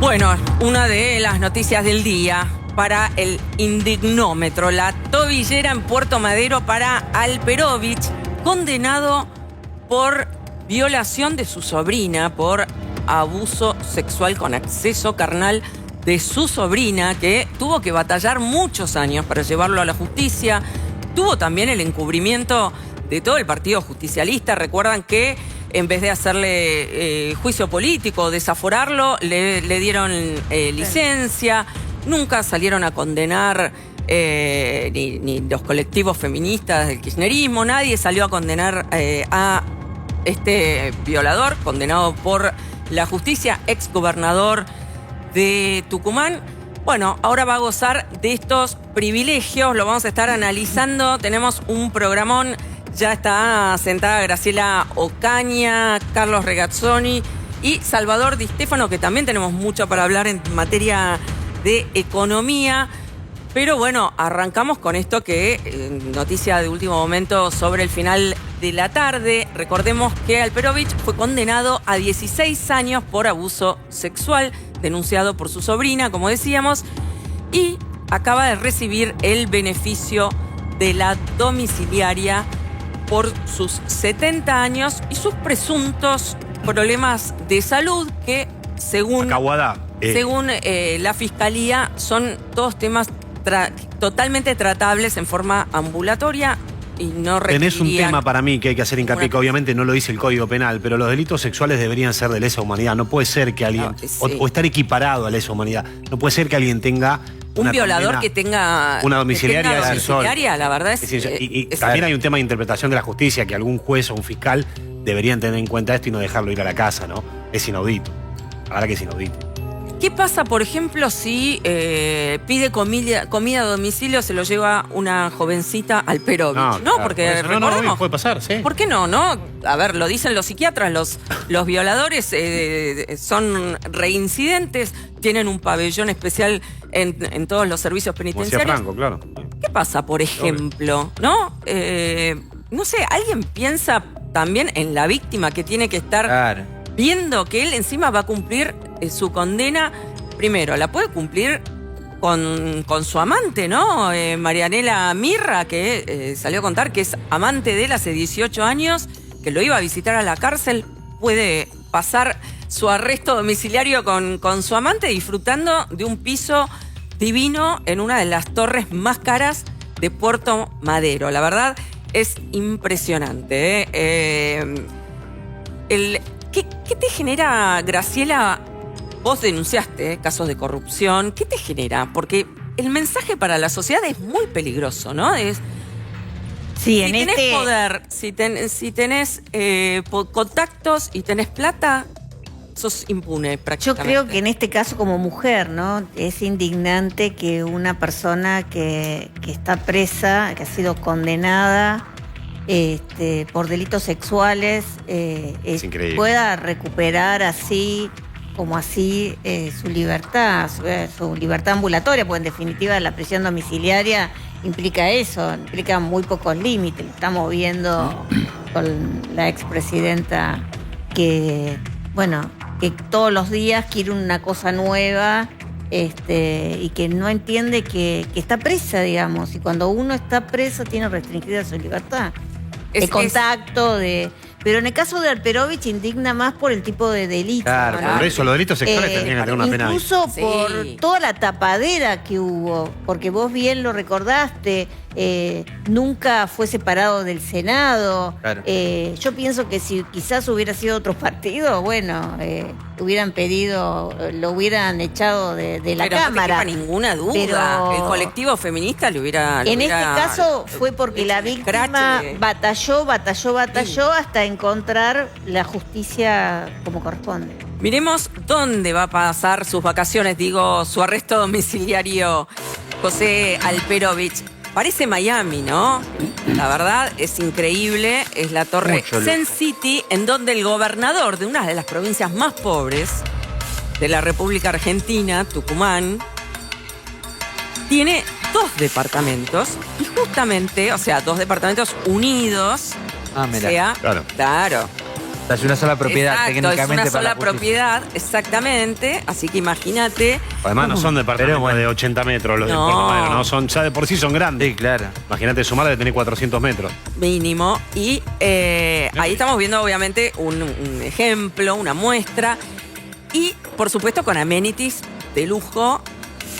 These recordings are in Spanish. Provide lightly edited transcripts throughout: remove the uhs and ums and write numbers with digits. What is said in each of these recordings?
Bueno, una de las noticias del día para el indignómetro. La tobillera en Puerto Madero para Alperovich, condenado por violación de su sobrina, por abuso sexual con acceso carnal de su sobrina, que tuvo que batallar muchos años para llevarlo a la justicia. Tuvo también el encubrimiento de todo el partido justicialista. Recuerdan que en vez de hacerle juicio político, desaforarlo, le dieron licencia. Nunca salieron a condenar ni los colectivos feministas del kirchnerismo. Nadie salió a condenar a este violador, condenado por la justicia, exgobernador de Tucumán. Bueno, ahora va a gozar de estos privilegios. Lo vamos a estar analizando. Tenemos un programón. Ya está sentada Graciela Ocaña, Carlos Regazzoni y Salvador Di Stefano, que también tenemos mucho para hablar en materia de economía. Pero bueno, arrancamos con esto que noticia de último momento sobre el final de la tarde. Recordemos que Alperovich fue condenado a 16 años por abuso sexual, denunciado por su sobrina, como decíamos, y acaba de recibir el beneficio de la domiciliaria por sus 70 años y sus presuntos problemas de salud que, según la Fiscalía, son todos temas totalmente tratables en forma ambulatoria y no requerirían... Tenés un tema para mí que hay que hacer hincapié, que obviamente no lo dice el Código Penal, pero los delitos sexuales deberían ser de lesa humanidad. No puede ser que alguien... o estar equiparados a lesa humanidad. No puede ser que alguien tenga... Un violador que tenga una domiciliaria, la verdad es... Y también hay un tema de interpretación de la justicia, que algún juez o un fiscal deberían tener en cuenta esto y no dejarlo ir a la casa, ¿no? Es inaudito. La verdad que es inaudito. ¿Qué pasa, por ejemplo, si pide comida a domicilio, se lo lleva una jovencita Alperovich? No, claro, porque recordemos... No, puede pasar, sí. ¿Por qué no? A ver, lo dicen los psiquiatras, los violadores son reincidentes, tienen un pabellón especial en todos los servicios penitenciarios. Como decía Franco, claro. ¿Qué pasa, por ejemplo? ¿No? No sé, ¿alguien piensa también en la víctima que tiene que estar viendo que él encima va a cumplir su condena? Primero, la puede cumplir con su amante, ¿no? Marianela Mirra, que salió a contar que es amante de él hace 18 años, que lo iba a visitar a la cárcel, puede pasar su arresto domiciliario con su amante, disfrutando de un piso divino en una de las torres más caras de Puerto Madero. La verdad es impresionante, ¿Qué te genera, Graciela? Vos denunciaste casos de corrupción. ¿Qué te genera? Porque el mensaje para la sociedad es muy peligroso, ¿no? Sí, si tenés poder, si tenés contactos y tenés plata, sos impune prácticamente. Yo creo que en este caso, como mujer, ¿no? Es indignante que una persona que está presa, que ha sido condenada por delitos sexuales, pueda recuperar así su libertad ambulatoria, porque en definitiva la prisión domiciliaria implica eso, implica muy pocos límites. Lo estamos viendo con la expresidenta que todos los días quiere una cosa nueva, y que no entiende que está presa, digamos, y cuando uno está preso tiene restringida su libertad de contacto, pero en el caso de Alperovich indigna más por el tipo de delito. Claro, ¿no? por eso los delitos sexuales tendrían que tener una pena. Incluso por toda la tapadera que hubo, porque vos bien lo recordaste, nunca fue separado del Senado. Claro. Yo pienso que si quizás hubiera sido otro partido, hubieran pedido, lo hubieran echado de la Cámara. No te quepa ninguna duda. Pero el colectivo feminista le hubiera... En este caso fue porque la víctima batalló hasta encontrar la justicia como corresponde. Miremos dónde va a pasar sus vacaciones, su arresto domiciliario, José Alperovich. Parece Miami, ¿no? La verdad es increíble. Es la torre Zen City, en donde el gobernador de una de las provincias más pobres de la República Argentina, Tucumán, tiene 2 departamentos. Y justamente, 2 departamentos unidos. Ah, mirá. Claro. Es una sola propiedad, Exacto, técnicamente. es una sola propiedad, exactamente. Así que imagínate. Además no son departamentos de 80 metros los de Puerto Madero, ¿no? Son, ya de por sí son grandes. Sí, claro. Imagínate sumarle de tener 400 metros. Mínimo. Y ahí estamos viendo, obviamente, un ejemplo, una muestra. Y, por supuesto, con amenities de lujo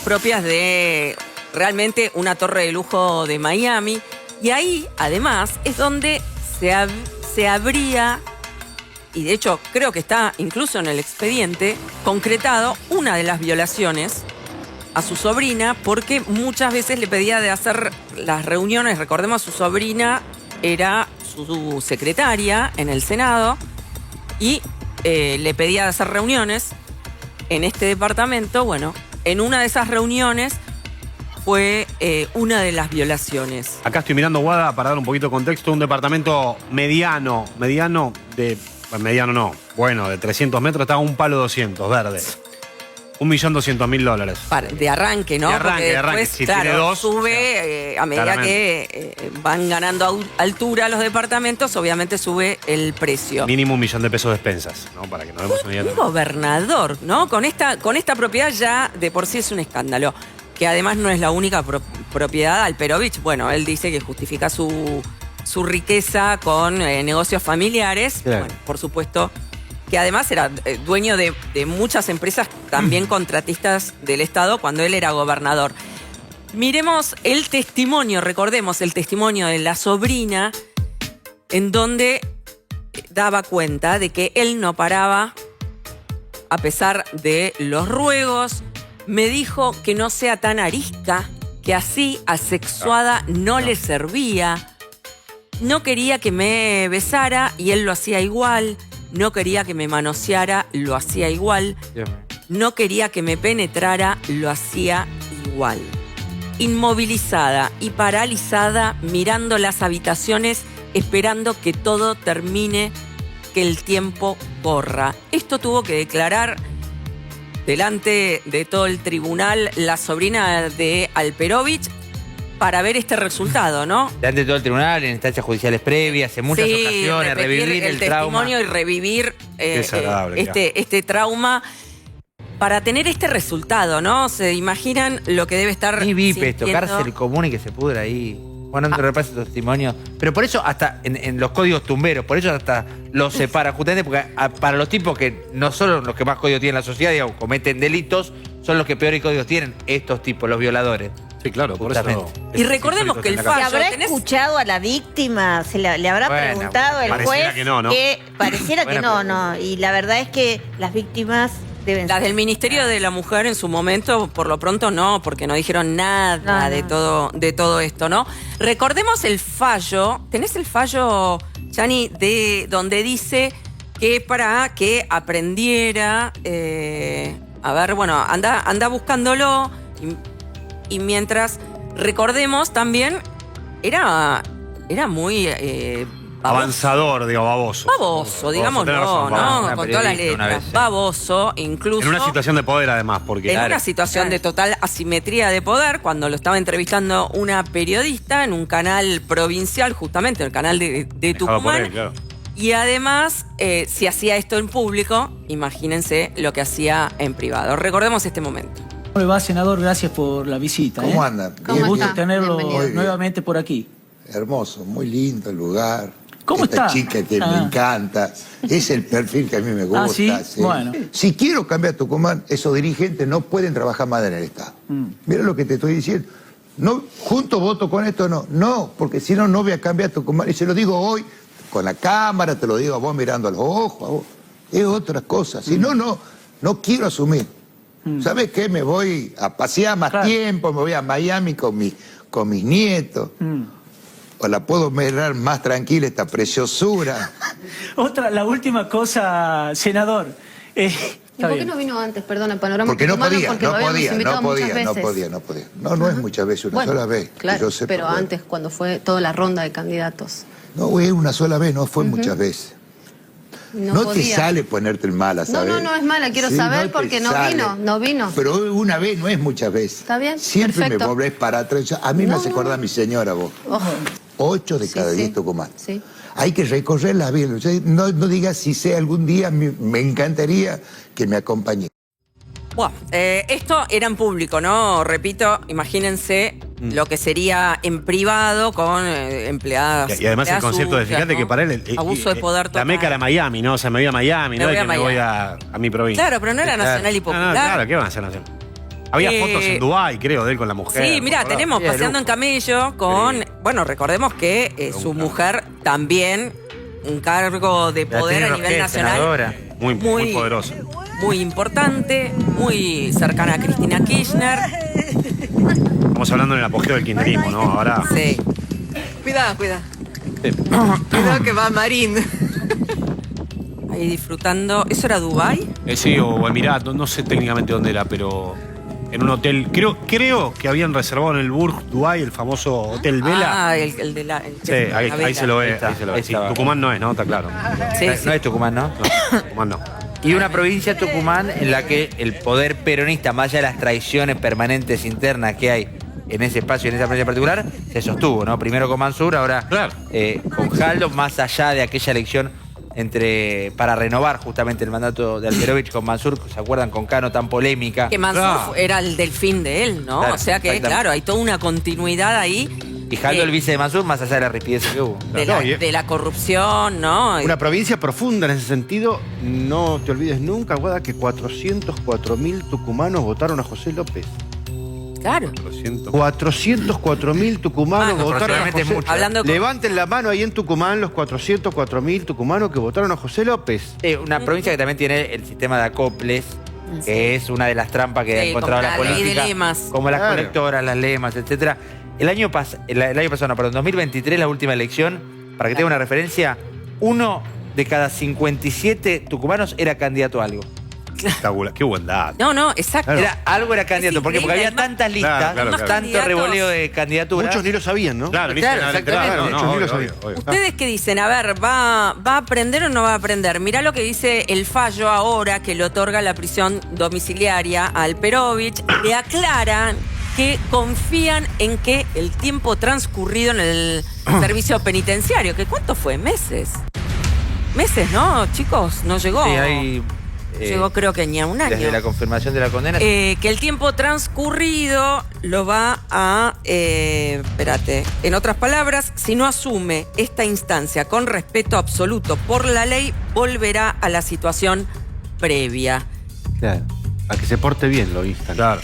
propias de realmente una torre de lujo de Miami. Y ahí, además, es donde se habría, y de hecho creo que está incluso en el expediente, concretado una de las violaciones a su sobrina, porque muchas veces le pedía de hacer las reuniones. Recordemos, su sobrina era su secretaria en el Senado y le pedía de hacer reuniones en este departamento. Bueno, en una de esas reuniones fue una de las violaciones. Acá estoy mirando, Guada, para dar un poquito de contexto, un departamento mediano de... Mediano no, bueno, de 300 metros, estaba un palo 200, verde. $1.200.000. De arranque, ¿no? De arranque, porque de arranque. después, Si claro, tiene dos, sube, a medida que van ganando altura los departamentos, obviamente sube el precio. Mínimo $1 millón de pesos de expensas, ¿no? Para que nos demos una idea. Un gobernador, ¿no? Con esta propiedad ya de por sí es un escándalo. Que además no es la única propiedad. Alperovich, bueno, él dice que justifica su riqueza con negocios familiares. Claro. Bueno, por supuesto que además era dueño de muchas empresas, también contratistas del Estado, cuando él era gobernador. Miremos el testimonio, recordemos el testimonio de la sobrina, en donde daba cuenta de que él no paraba, a pesar de los ruegos. Me dijo que no sea tan arisca, que así asexuada no le servía. No quería que me besara y él lo hacía igual. No quería que me manoseara, lo hacía igual. No quería que me penetrara, lo hacía igual. Inmovilizada y paralizada, mirando las habitaciones, esperando que todo termine, que el tiempo corra. Esto tuvo que declarar delante de todo el tribunal la sobrina de Alperovich para ver este resultado, ¿no? Delante de todo el tribunal, en instancias judiciales previas, en muchas ocasiones, revivir el trauma. Testimonio y revivir este trauma para tener este resultado, ¿no? ¿Se imaginan lo que debe estar Ni vipe, esto, sintiendo? cárcel común y que se pudra ahí. Bueno, no te repases tu testimonio. Pero por eso hasta en los códigos tumberos, por eso hasta los separa, justamente porque para los tipos que no son los que más códigos tienen en la sociedad, digamos, cometen delitos, son los que peores códigos tienen, estos tipos, los violadores. Sí, claro, por eso. Y recordemos que el ¿Se fallo... habrá escuchado a la víctima? ¿Le habrá preguntado el pareciera juez? que no, ¿no? Pareciera que Buena no. Y la verdad es que las víctimas deben Las ser. del Ministerio de la Mujer en su momento, por lo pronto no, porque no dijeron nada No. de todo esto, ¿no? Recordemos el fallo. ¿Tenés el fallo, Chani, de donde dice que para que aprendiera... a ver, bueno, anda buscándolo. Y mientras, recordemos también, era muy... Avanzador, digo, baboso. Baboso, digámoslo, tenés razón, ¿no? una Con todas las periodista una letras. vez. Baboso, incluso... En una situación de poder, además, porque... En una situación de total asimetría de poder, cuando lo estaba entrevistando una periodista en un canal provincial, justamente, el canal de Dejado por Tucumán. él, claro. Y además, si hacía esto en público, imagínense lo que hacía en privado. Recordemos este momento. ¿Cómo le va, senador? Gracias por la visita. ¿Cómo anda? Un ¿Cómo gusto está? tenerlo Bienvenido. nuevamente por aquí. Hermoso, muy lindo el lugar. ¿Cómo Esta está? chica que me encanta. Es el perfil que a mí me gusta. ¿sí? Bueno. Si quiero cambiar Tucumán, esos dirigentes no pueden trabajar más en el Estado. Mira lo que te estoy diciendo. No, junto voto con esto, no. No, porque si no, no voy a cambiar Tucumán. Y se lo digo hoy, con la cámara, te lo digo a vos mirando a los ojos, a vos. Es otra cosa. Si no, no quiero asumir. ¿Sabes qué? Me voy a pasear más tiempo, me voy a Miami con mis nietos. O la puedo mirar más tranquila esta preciosura. La última cosa, senador. ¿Y por qué no vino antes, perdón, el panorama Porque no tucumano? podía, Porque lo habíamos invitado muchas veces. no podía. No es muchas veces, una sola vez. que Claro, yo sepa, pero bueno. antes, cuando fue toda la ronda de candidatos. No, es una sola vez, no fue muchas veces. No te podía. sale ponerte el mala, ¿sabes? No es mala, quiero saber te porque no sale. vino. Pero una vez no es muchas veces. Está bien, Siempre perfecto. me volvés para atrás. A mí me hace No. acordar a mi señora, vos. 8 de cada 10 Tucumán. Sí. hay que recorrerla bien. O sea, no digas si sé algún día, me encantaría que me acompañe. Bueno, esto era en público, ¿no? Repito, imagínense lo que sería en privado con empleadas. Y además el concepto de, fíjate, ¿no? que para él... Abuso de poder total. La meca era Miami, ¿no? O sea, me voy a Miami, Me no voy es a que me Miami. voy a mi provincia. Claro, pero no era nacional y popular. Claro, ¿qué van a hacer nacional? Había fotos en Dubái, creo, de él con la mujer. Sí, mira, tenemos paseando en camello con... Bueno, recordemos que su mujer también, un cargo de poder a nivel nacional. Senadora. Muy poderoso. Muy importante, muy cercana a Cristina Kirchner. Estamos hablando en el apogeo del kirchnerismo, ¿no? Ahora... Sí. Cuidado. Cuidado que va Marín. Ahí disfrutando. ¿Eso era Dubái? Sí, o Emiratos, no sé técnicamente dónde era, pero en un hotel. Creo que habían reservado en el Burj Dubái, el famoso Hotel Vela. Ah, el de la... Sí, ahí se lo ve. Ahí está, ahí Sí, estaba. Tucumán no es, ¿no? Está claro. Sí, No, sí. no es Tucumán, ¿no? No, Tucumán no. Y una provincia, Tucumán, en la que el poder peronista, más allá de las traiciones permanentes internas que hay en ese espacio, en esa provincia particular, se sostuvo, ¿no? Primero con Mansur, ahora Claro. con Jaldo, más allá de aquella elección para renovar justamente el mandato de Alperovich con Mansur, ¿se acuerdan? Con Cano, tan polémica. Que Mansur Claro. era el delfín de él, ¿no? Claro, O sea que, exactamente. claro, hay toda una continuidad ahí. Y Jaldo, el vice de Mansur, más allá de la rispidez que hubo. De la corrupción, ¿no? Una provincia profunda en ese sentido. No te olvides nunca, Guada, que 404.000 tucumanos votaron a José López. Claro. 404.000 tucumanos Ah, votaron a realmente José mucho. Hablando con- Levanten la mano ahí en Tucumán los 404.000 tucumanos que votaron a José López. Una provincia que también tiene el sistema de acoples, que es una de las trampas que ha Sí, encontrado como la la ley de política. lemas. Como las Claro. colectoras, las lemas, etcétera. El año pasado, en 2023, la última elección, para que tenga una referencia, 1 de cada 57 tucumanos era candidato a algo. Espectacular. Qué buen dato. No, exacto. Era candidato, Es porque increíble, había además- tantas listas, Claro, claro. tanto revoleo de candidaturas. Muchos ni lo sabían, ¿no? Claro, Claro, exactamente. Muchos ni lo sabían. ¿Ustedes qué dicen? A ver, ¿va a aprender o no va a aprender? Mirá lo que dice el fallo ahora que le otorga la prisión domiciliaria a Alperovich. Le aclaran que confían en que el tiempo transcurrido en el servicio penitenciario, que ¿cuánto fue? Meses. Meses, ¿no, chicos? No llegó. Sí, hay, Llegó creo que ni a un año. desde la confirmación de la condena. Que el tiempo transcurrido lo va a... espérate. En otras palabras, si no asume esta instancia con respeto absoluto por la ley, volverá a la situación previa. Claro. A que se porte bien, lo instan. Claro.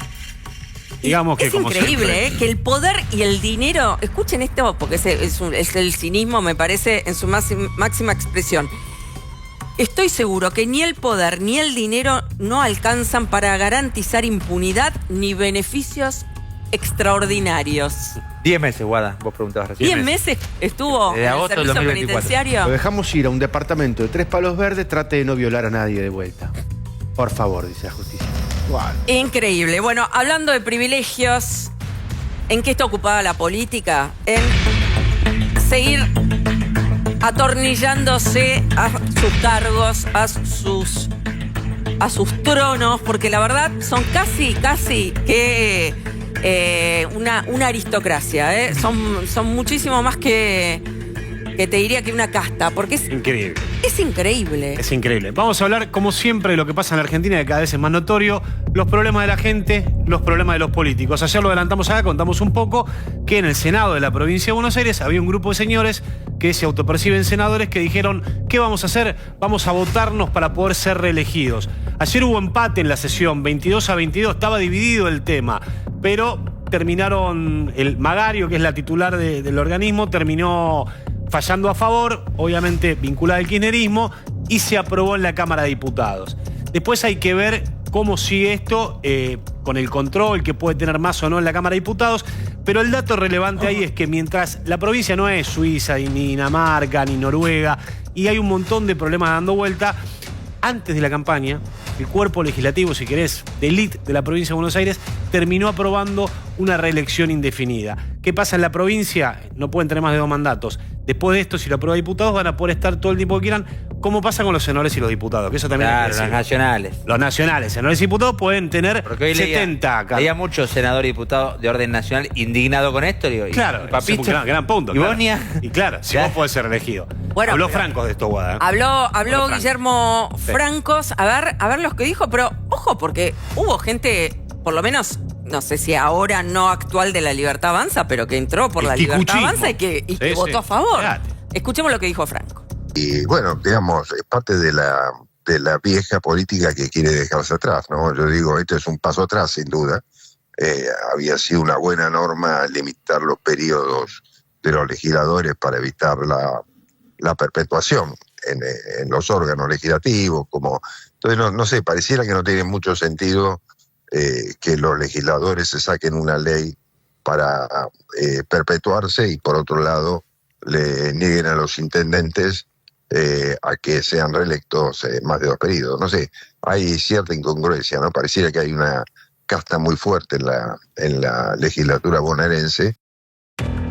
Digamos que Es como increíble, siempre- que el poder y el dinero... Escuchen esto, porque es el cinismo, me parece, en su máxima expresión. Estoy seguro que ni el poder ni el dinero no alcanzan para garantizar impunidad ni beneficios extraordinarios. 10 meses, Guada, vos preguntabas recién. 10 meses estuvo Desde en el agosto del servicio 2024. Lo penitenciario. dejamos ir a un departamento de 3 palos verdes, trate de no violar a nadie de vuelta. Por favor, dice la justicia. Increíble. Bueno, hablando de privilegios, ¿en qué está ocupada la política? En seguir atornillándose a sus cargos, a sus tronos, porque la verdad son casi que una aristocracia, ¿eh? Son muchísimo más que te diría que una casta, porque es Increíble. increíble. Es increíble. Vamos a hablar, como siempre, de lo que pasa en la Argentina, que cada vez es más notorio, los problemas de la gente, los problemas de los políticos. Ayer lo adelantamos acá, contamos un poco que en el Senado de la provincia de Buenos Aires había un grupo de señores que se autoperciben senadores que dijeron, ¿qué vamos a hacer? Vamos a votarnos para poder ser reelegidos. Ayer hubo empate en la sesión, 22-22, estaba dividido el tema, pero terminaron, el Magario, que es la titular del organismo, terminó fallando a favor, obviamente vinculada al kirchnerismo, y se aprobó en la Cámara de Diputados. Después hay que ver cómo sigue esto con el control que puede tener más o no en la Cámara de Diputados, pero el dato relevante ahí es que mientras la provincia no es Suiza, ni Dinamarca, ni Noruega, y hay un montón de problemas dando vuelta, antes de la campaña, el cuerpo legislativo, si querés, de élite de la provincia de Buenos Aires, terminó aprobando una reelección indefinida. ¿Qué pasa en la provincia? No pueden tener más de 2 mandatos. Después de esto, si lo aprueba diputados, van a poder estar todo el tiempo que quieran, como pasa con los senadores y los diputados, que eso también hay que Claro, los decirlo. nacionales. Los nacionales, senadores y diputados pueden tener Porque hoy 70 acá. leía muchos senadores y diputados de orden nacional indignados con esto. Digo, Claro, y papito. ese es un gran punto. Y claro. Bosnia. Y claro, si Claro. vos podés ser elegido. Bueno, Habló pero- Franco de esto, Guada. Habló Franco. Guillermo Sí. Francos, a ver los que dijo, pero ojo, porque hubo gente, por lo menos, no sé si ahora no actual de la Libertad Avanza, pero que entró por El la Libertad ticuchismo. Avanza y que Sí, votó sí. a favor. Fíjate. Escuchemos lo que dijo Franco. Y bueno, digamos, es parte de la vieja política que quiere dejarse atrás, ¿no? Yo digo, esto es un paso atrás, sin duda. Había sido una buena norma limitar los periodos de los legisladores para evitar la perpetuación en los órganos legislativos, como... Entonces, no sé, pareciera que no tiene mucho sentido que los legisladores se saquen una ley para perpetuarse y, por otro lado, le nieguen a los intendentes a que sean reelectos más de 2 periodos. No sé, hay cierta incongruencia, ¿no? Pareciera que hay una casta muy fuerte en la legislatura bonaerense.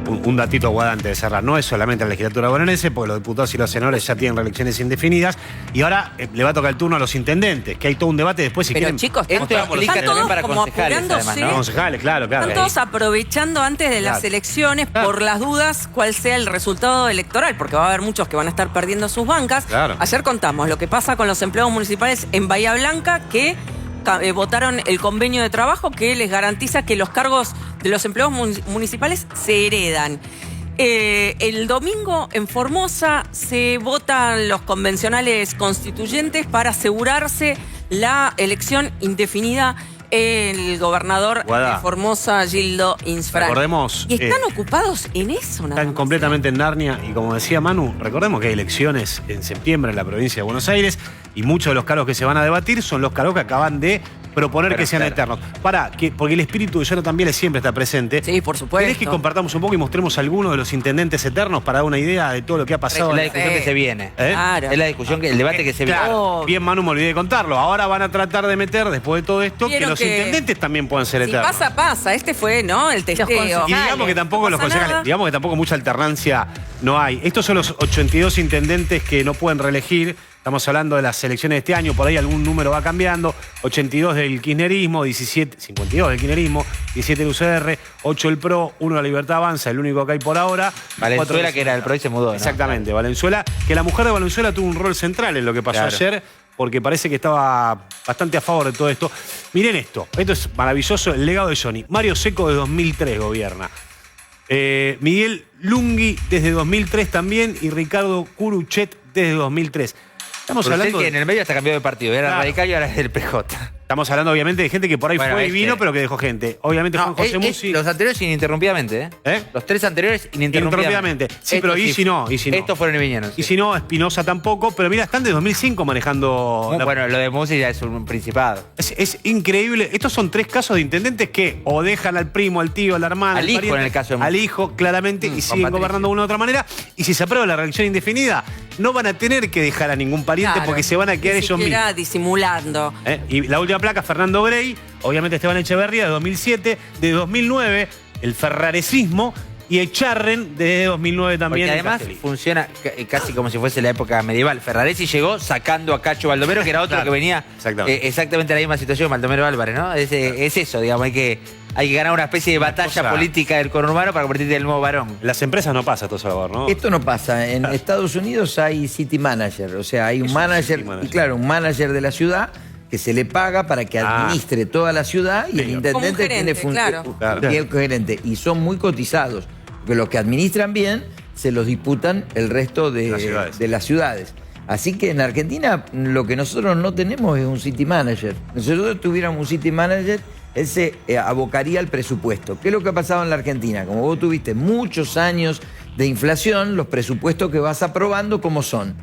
Un datito, Guada, antes de cerrar. No es solamente la legislatura bonaerense, porque los diputados y los senadores ya tienen reelecciones indefinidas. Y ahora le va a tocar el turno a los intendentes, que hay todo un debate después. Si Pero quieren, chicos, Esto están aplica todos también para como concejales, apurándose. además, ¿no? concejales, claro. Están todos aprovechando antes de las Claro. elecciones por las dudas cuál sea el resultado electoral, porque va a haber muchos que van a estar perdiendo sus bancas. Claro. Ayer contamos lo que pasa con los empleados municipales en Bahía Blanca, que votaron el convenio de trabajo que les garantiza que los cargos de los empleados municipales se heredan. El domingo en Formosa se votan los convencionales constituyentes para asegurarse la elección indefinida el gobernador Guada. de Formosa, Gildo Insfrán. Recordemos, Y están ocupados en eso, nada están más. completamente en Narnia y como decía Manu, recordemos que hay elecciones en septiembre en la provincia de Buenos Aires y muchos de los cargos que se van a debatir son los cargos que acaban de proponer Pero que sean claro. eternos. Porque el espíritu de Jonathan Viale siempre está presente. Sí, por supuesto. ¿Querés que compartamos un poco y mostremos algunos de los intendentes eternos para dar una idea de todo lo que ha pasado? Es la Sí. discusión que se viene. ¿Eh? Claro. Es la discusión, el debate que se viene. Claro, Oh. bien Manu, me olvidé de contarlo. Ahora van a tratar de meter, después de todo esto, que Vieron los que- intendentes también puedan ser Si eternos. pasa, pasa. Este fue, ¿no? El testeo. concejales. Y digamos que tampoco No los pasa concejales, nada. digamos que tampoco mucha alternancia no hay. Estos son los 82 intendentes que no pueden reelegir. Estamos hablando de las elecciones de este año, por ahí algún número va cambiando. 82 del kirchnerismo, 52 del kirchnerismo, 17 del UCR, 8 del PRO, 1 de la Libertad Avanza, el único que hay por ahora. Valenzuela, 4 que era el PRO y se mudó, ¿no? Exactamente, Valenzuela, que la mujer de Valenzuela tuvo un rol central en lo que pasó Claro. ayer, porque parece que estaba bastante a favor de todo esto. Miren esto es maravilloso, el legado de Johnny. Mario Seco de 2003 gobierna. Miguel Lungui desde 2003 también y Ricardo Curuchet desde 2003. Estamos Pero hablando usted que en el medio hasta cambió de partido. Era Claro. radical y ahora es del PJ. Estamos hablando obviamente de gente que por ahí Bueno, fue y vino, pero que dejó gente. Obviamente Juan José Musi. Los anteriores ininterrumpidamente, ¿eh? ¿Eh? Los 3 anteriores ininterrumpidamente. Ininterrumpidamente. Sí, pero y si no. Estos fueron y vinieron. Y sí. si no, Espinosa tampoco, pero mira, están de 2005 manejando. Bueno, lo de Musi ya es un principado. Es increíble. Estos son 3 casos de intendentes que o dejan al primo, al tío, a la hermana, Al al hijo, pariente, en el caso de al Musi. hijo, claramente, y con siguen Patricio. gobernando de una u otra manera. Y si se aprueba la reelección indefinida, no van a tener que dejar a ningún pariente Claro. porque se van a quedar Ni ellos siquiera mismos. disimulando. Y la última placa, Fernando Grey, obviamente Esteban Echeverría de 2007, de 2009, el ferraresismo, y Echarren de 2009 también. Porque en además Castelli. funciona casi como si fuese la época medieval. Ferraresi llegó sacando a Cacho Baldomero, que era otro Claro, que venía exactamente. exactamente en la misma situación, Baldomero Álvarez, ¿no? Es eso, digamos, hay que ganar una especie de batalla cosa- política del conurbano para convertirte en el nuevo varón. En las empresas no pasa todo Salvador, ¿no? Esto no pasa. En Estados Unidos hay city manager, o sea, hay un manager, city manager. y claro, un manager de la ciudad que se le paga para que administre toda la ciudad y el Señor. intendente Como un gerente, tiene función. claro. Y el gerente. Y son muy cotizados, porque los que administran bien se los disputan el resto Las ciudades. de las ciudades. Así que en Argentina lo que nosotros no tenemos es un city manager. Si nosotros tuviéramos un city manager, él se abocaría al presupuesto. ¿Qué es lo que ha pasado en la Argentina? Como vos tuviste muchos años de inflación, los presupuestos que vas aprobando, ¿cómo son?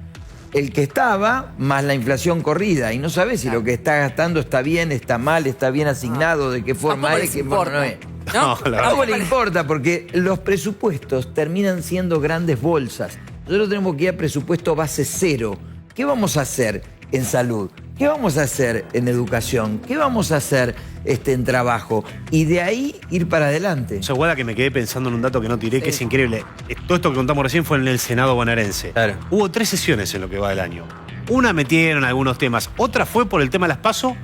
El que estaba más la inflación corrida y no sabes si lo que está gastando está bien, está mal, está bien asignado, de qué forma Tampoco es, les qué forma no importa. es. ¿No? No, la verdad. Tampoco le importa porque los presupuestos terminan siendo grandes bolsas. Nosotros tenemos que ir a presupuesto base cero. ¿Qué vamos a hacer en salud? ¿Qué vamos a hacer en educación? ¿Qué vamos a hacer en trabajo? Y de ahí ir para adelante. O sea, Guada, que me quedé pensando en un dato que no tiré, que es increíble. Todo esto que contamos recién fue en el Senado bonaerense. Claro. Hubo 3 sesiones en lo que va del año. Una metieron algunos temas, otra fue por el tema de las PASO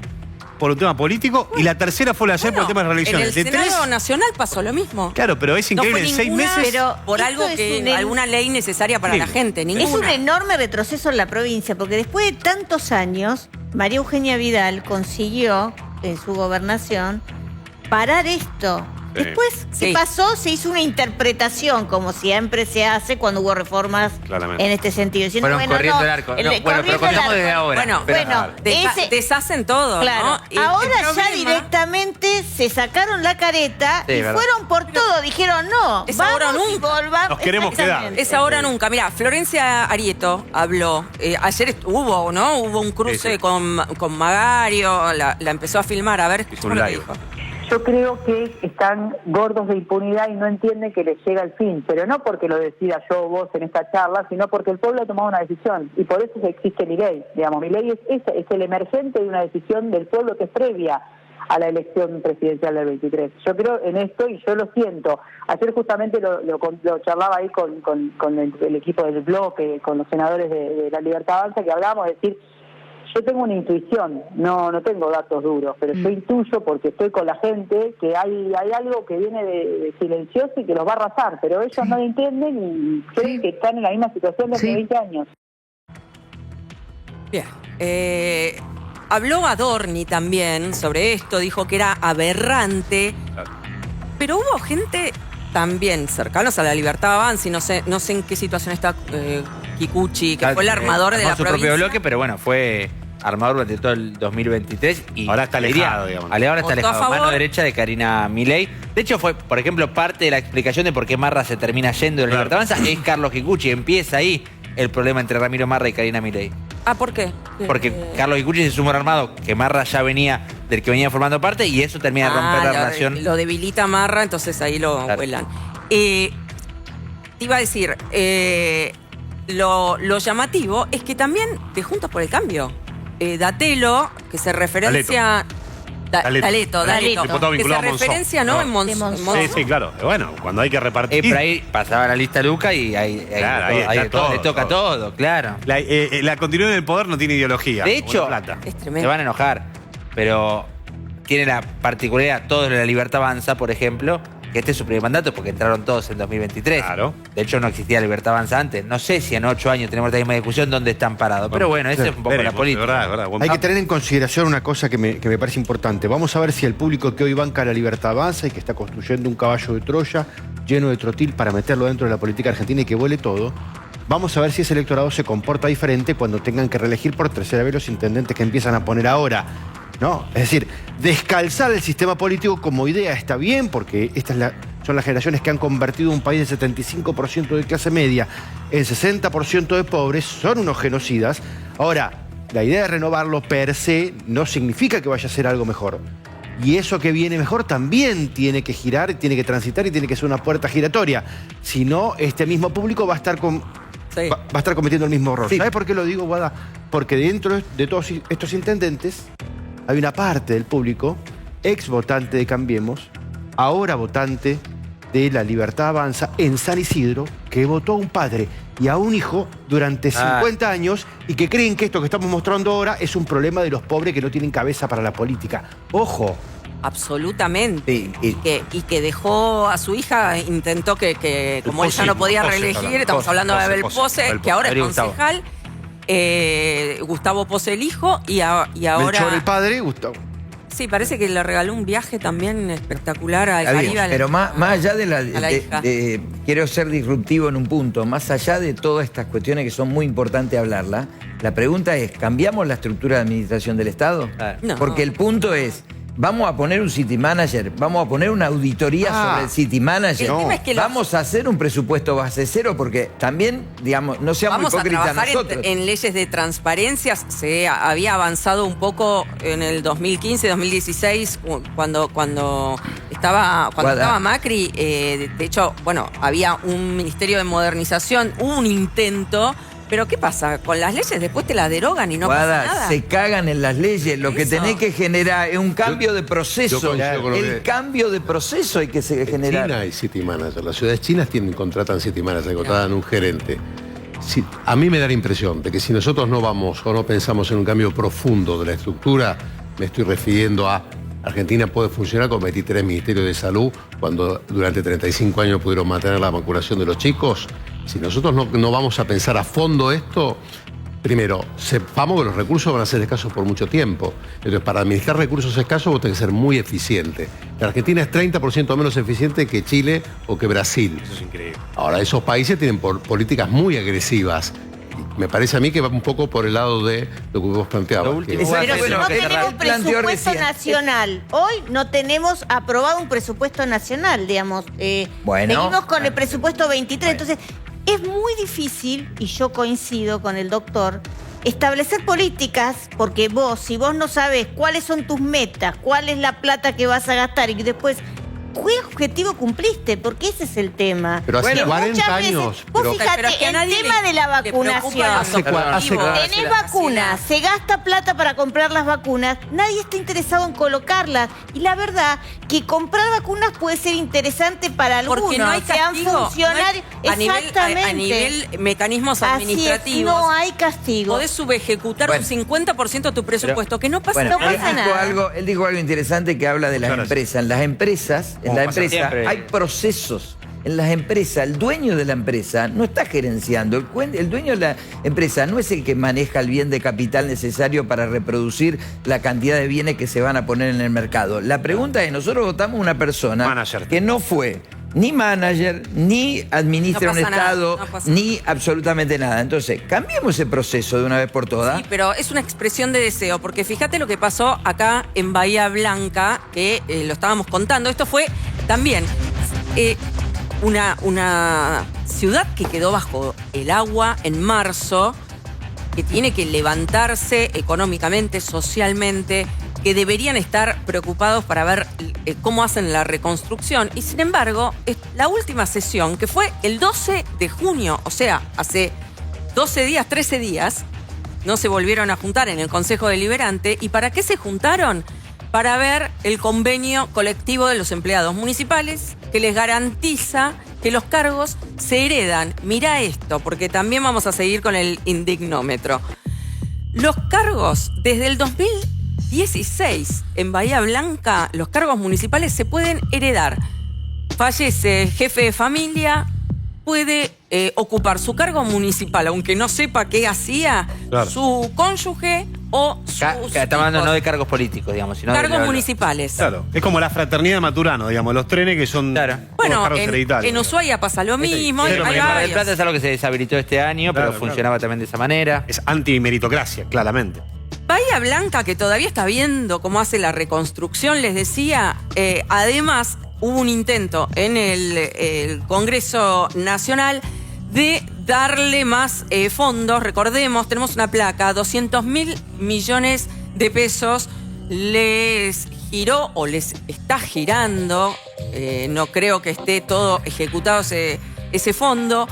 por un tema político y la tercera fue la de ayer por el tema de las en reelecciones. el De Senado tres, Nacional pasó lo mismo. claro, pero es increíble, no en fue 6 ninguna, meses. pero por esto algo es que alguna ley necesaria para Sí. la gente, Es ninguna. un enorme retroceso en la provincia, porque después de tantos años, María Eugenia Vidal consiguió, en su gobernación, parar esto. Sí. Después, Sí. ¿qué pasó? Se hizo una interpretación, como siempre se hace cuando hubo reformas Claramente. en este sentido. Diciendo, Fueron corriendo el arco. No, bueno, pero corriendo el contamos desde arco. ahora. Bueno, Pero- bueno, Desa- deshacen todo, Claro. ¿no? Y el Ahora ya problema- directamente se sacaron la careta Sí, y verdad. fueron por todo. Dijeron, no, Es vamos ahora o y nunca. volvamos. Nos queremos Exactamente. Es ahora o nunca. Mira, Florencia Arieto habló. Ayer hubo, ¿no? Hubo un cruce Sí, sí. con Magario, la empezó a filmar. A ver, Hizo un escuchemos lo que live. dijo. Yo creo que están gordos de impunidad y no entienden que les llega el fin, pero no porque lo decida yo o vos en esta charla, sino porque el pueblo ha tomado una decisión y por eso existe mi ley. Digamos, mi ley es el emergente de una decisión del pueblo que es previa a la elección presidencial del 23. Yo creo en esto y yo lo siento. Ayer justamente lo charlaba ahí con el equipo del bloque, con los senadores de La Libertad Avanza, que hablábamos de decir, yo tengo una intuición, no tengo datos duros, pero yo intuyo porque estoy con la gente que hay algo que viene de silencioso y que los va a arrasar, pero ellos no lo entienden y creen que están en la misma situación de hace 20 años. Bien. Habló Adorni también sobre esto, dijo que era aberrante, pero hubo gente también cercanos a la Libertad Avanza y no sé en qué situación está Kikuchi, que fue el armador de la su provincia. propio bloque, pero bueno, fue armador durante todo el 2023 y Ahora está alejado, digamos. Ahora está Votó a alejado. favor. Mano derecha de Karina Milei. De hecho, fue, por ejemplo, parte de la explicación de por qué Marra se termina yendo de la Libertad Avanza es Carlos Kikuchi. Empieza ahí el problema entre Ramiro Marra y Karina Milei. Ah, ¿por qué? Porque Carlos Kikuchi se sumó al armado que Marra ya venía, del que venía formando parte, y eso termina de romper la relación. Lo debilita a Marra, entonces ahí lo Claro. vuelan. Te iba a decir, lo llamativo es que también de Juntos por el Cambio, Datelo, que se referencia... Daleto. Diputado Que se vinculado a Monzón. referencia, ¿no? En De Monzón. Monzón. Sí, claro. Bueno, cuando hay que repartir. Por ahí pasaba la lista Luca y ahí está todo, le toca todo, claro. La continuidad en el poder no tiene ideología. De como hecho, la plata. Es se tremendo. van a enojar, pero tiene la particularidad, todos de la Libertad Avanza, por ejemplo, que este es su primer mandato porque entraron todos en 2023. Claro. De hecho, no existía Libertad Avanza antes. No sé si en 8 años tenemos la misma discusión dónde están parados. Pero bueno, esa es un poco Veremos, la política. de verdad. Hay que tener en consideración una cosa que me parece importante. Vamos a ver si el público que hoy banca la Libertad Avanza y que está construyendo un caballo de Troya lleno de trotil para meterlo dentro de la política argentina y que vuele todo, vamos a ver si ese electorado se comporta diferente cuando tengan que reelegir por tercera vez los intendentes que empiezan a poner ahora. ¿No? Es decir, descalzar el sistema político como idea está bien, porque son las generaciones que han convertido un país de 75% de clase media en 60% de pobres, son unos genocidas. Ahora, la idea de renovarlo per se no significa que vaya a ser algo mejor. Y eso que viene mejor también tiene que girar, tiene que transitar y tiene que ser una puerta giratoria. Si no, este mismo público va a estar Sí. va a estar cometiendo el mismo error. Sí. ¿Sabes por qué lo digo, Guada? Porque dentro de todos estos intendentes hay una parte del público, ex votante de Cambiemos, ahora votante de la Libertad Avanza en San Isidro, que votó a un padre y a un hijo durante 50 años y que creen que esto que estamos mostrando ahora es un problema de los pobres que no tienen cabeza para la política. ¡Ojo! Absolutamente. Sí, Y que dejó a su hija, intentó que como Pose, ella no podía Pose, reelegir, estamos estamos hablando de Abel Pose, Pose, Abel que ahora es Pose. Gustavo. concejal, Gustavo Pose el hijo, y ahora... Melchor el padre, Gustavo. Sí, parece que le regaló un viaje también espectacular al Está bien, Caribe. pero más allá de la... a la hija. quiero ser disruptivo en un punto. Más allá de todas estas cuestiones que son muy importantes hablarlas, la pregunta es, ¿cambiamos la estructura de administración del Estado? No. Porque el punto es, vamos a poner un city manager, vamos a poner una auditoría sobre el city manager. El tema es que los- vamos a hacer un presupuesto base cero porque también, digamos, no seamos Vamos a hipócritas trabajar nosotros. en leyes de transparencia. Se había avanzado un poco en el 2015, 2016, cuando estaba Macri. De hecho, bueno, había un ministerio de modernización, hubo un intento. Pero ¿qué pasa? Con las leyes después te las derogan y no Guada, pasa nada. se cagan en las leyes. Lo que Eso. tenés que generar es un cambio de proceso. yo coincido con lo El que- cambio de proceso hay que En generar. China hay city manager. Las ciudades chinas contratan city manager, contratan un gerente. A mí me da la impresión de que si nosotros no vamos o no pensamos en un cambio profundo de la estructura, me estoy refiriendo a Argentina puede funcionar con 23 ministerios de salud cuando durante 35 años pudieron mantener la vacunación de los chicos. Si nosotros no vamos a pensar a fondo esto, primero, sepamos que los recursos van a ser escasos por mucho tiempo. Entonces, para administrar recursos escasos vos tenés que ser muy eficiente. La Argentina es 30% menos eficiente que Chile o que Brasil. Eso es increíble. Ahora, esos países tienen políticas muy agresivas. Me parece a mí que va un poco por el lado de lo que vos planteabas. Pero si no tenemos presupuesto nacional, hoy no tenemos aprobado un presupuesto nacional, digamos. Seguimos con el presupuesto 23, entonces es muy difícil, y yo coincido con el doctor, establecer políticas, porque si vos no sabés cuáles son tus metas, cuál es la plata que vas a gastar, y después ¿qué objetivo cumpliste? Porque ese es el tema. Pero hace 40 años. Vos fíjate, el tema de la vacunación. Tenés vacunas, se gasta plata para comprar las vacunas, nadie está interesado en colocarlas. Y la verdad que comprar vacunas puede ser interesante para algunos. Porque no hay castigo, funcionarios. Exactamente. A nivel mecanismos administrativos. No hay castigo. Podés subejecutar un 50% de tu presupuesto, que no pasa, Bueno, no pasa nada. Él dijo algo interesante que habla de las empresas. En las empresas, hay procesos. En las empresas, el dueño de la empresa no está gerenciando. El dueño de la empresa no es el que maneja el bien de capital necesario para reproducir la cantidad de bienes que se van a poner en el mercado. La pregunta es, nosotros votamos una persona que no fue ni manager, ni administra un Estado, ni absolutamente nada. Entonces, cambiemos ese proceso de una vez por todas. Sí, pero es una expresión de deseo, porque fíjate lo que pasó acá en Bahía Blanca, que lo estábamos contando. Esto fue también una ciudad que quedó bajo el agua en marzo, que tiene que levantarse económicamente, socialmente, que deberían estar preocupados para ver cómo hacen la reconstrucción. Y sin embargo, la última sesión, que fue el 12 de junio, o sea, hace 12 días, 13 días, no se volvieron a juntar en el Consejo Deliberante. ¿Y para qué se juntaron? Para ver el convenio colectivo de los empleados municipales, que les garantiza que los cargos se heredan. Mirá esto, porque también vamos a seguir con el indignómetro. Los cargos, desde el 2016, en Bahía Blanca, los cargos municipales se pueden heredar. Fallece jefe de familia, puede ocupar su cargo municipal, aunque no sepa qué hacía, su cónyuge o sus Estamos hablando no de cargos políticos, digamos, sino cargos municipales. Claro, es como la fraternidad de Maturano, digamos, los trenes que son todos Bueno, cargos hereditarios. en Ushuaia pasa lo mismo. En Mar del Plata es algo que se deshabilitó este año, pero funcionaba también de esa manera. Es antimeritocracia, claramente. Bahía Blanca, que todavía está viendo cómo hace la reconstrucción, les decía, además hubo un intento en el Congreso Nacional de darle más fondos. Recordemos, tenemos una placa, 200.000 millones de pesos les giró o les está girando. No creo que esté todo ejecutado ese fondo.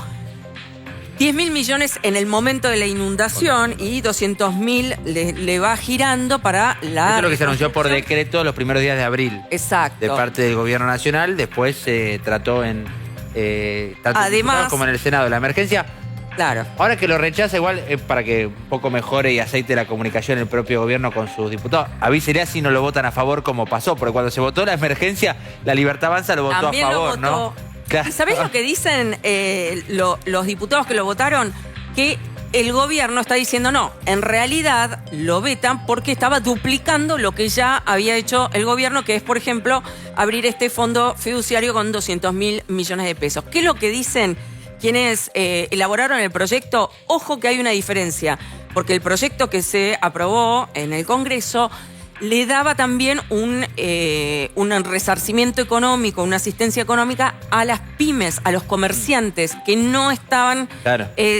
10.000 millones en el momento de la inundación y 200.000 le va girando para la... Esto es lo que se anunció por decreto los primeros días de abril. Exacto. De parte del gobierno nacional. Después se trató en... tanto en diputados como en el Senado. La emergencia... Claro. Ahora que lo rechaza, igual es para que un poco mejore y aceite la comunicación el propio gobierno con sus diputados. Avisaría si no lo votan a favor como pasó, porque cuando se votó la emergencia, la Libertad Avanza lo votó También a favor, lo votó. ¿no? Claro. ¿Y sabés lo que dicen los diputados que lo votaron? Que el gobierno está diciendo no, en realidad lo vetan porque estaba duplicando lo que ya había hecho el gobierno, que es, por ejemplo, abrir este fondo fiduciario con 200.000 millones de pesos. ¿Qué es lo que dicen quienes elaboraron el proyecto? Ojo que hay una diferencia, porque el proyecto que se aprobó en el Congreso le daba también un resarcimiento económico, una asistencia económica a las pymes, a los comerciantes que no estaban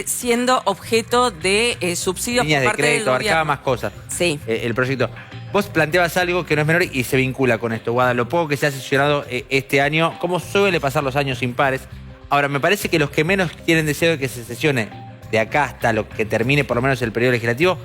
siendo objeto de subsidios líneas por parte de crédito, del gobierno. abarcaba más cosas. Sí. El proyecto. Vos planteabas algo que no es menor y se vincula con esto, Guada. Lo poco que se ha sesionado este año, como suele pasar los años impares. Ahora, me parece que los que menos tienen deseo de que se sesione de acá hasta lo que termine por lo menos el periodo legislativo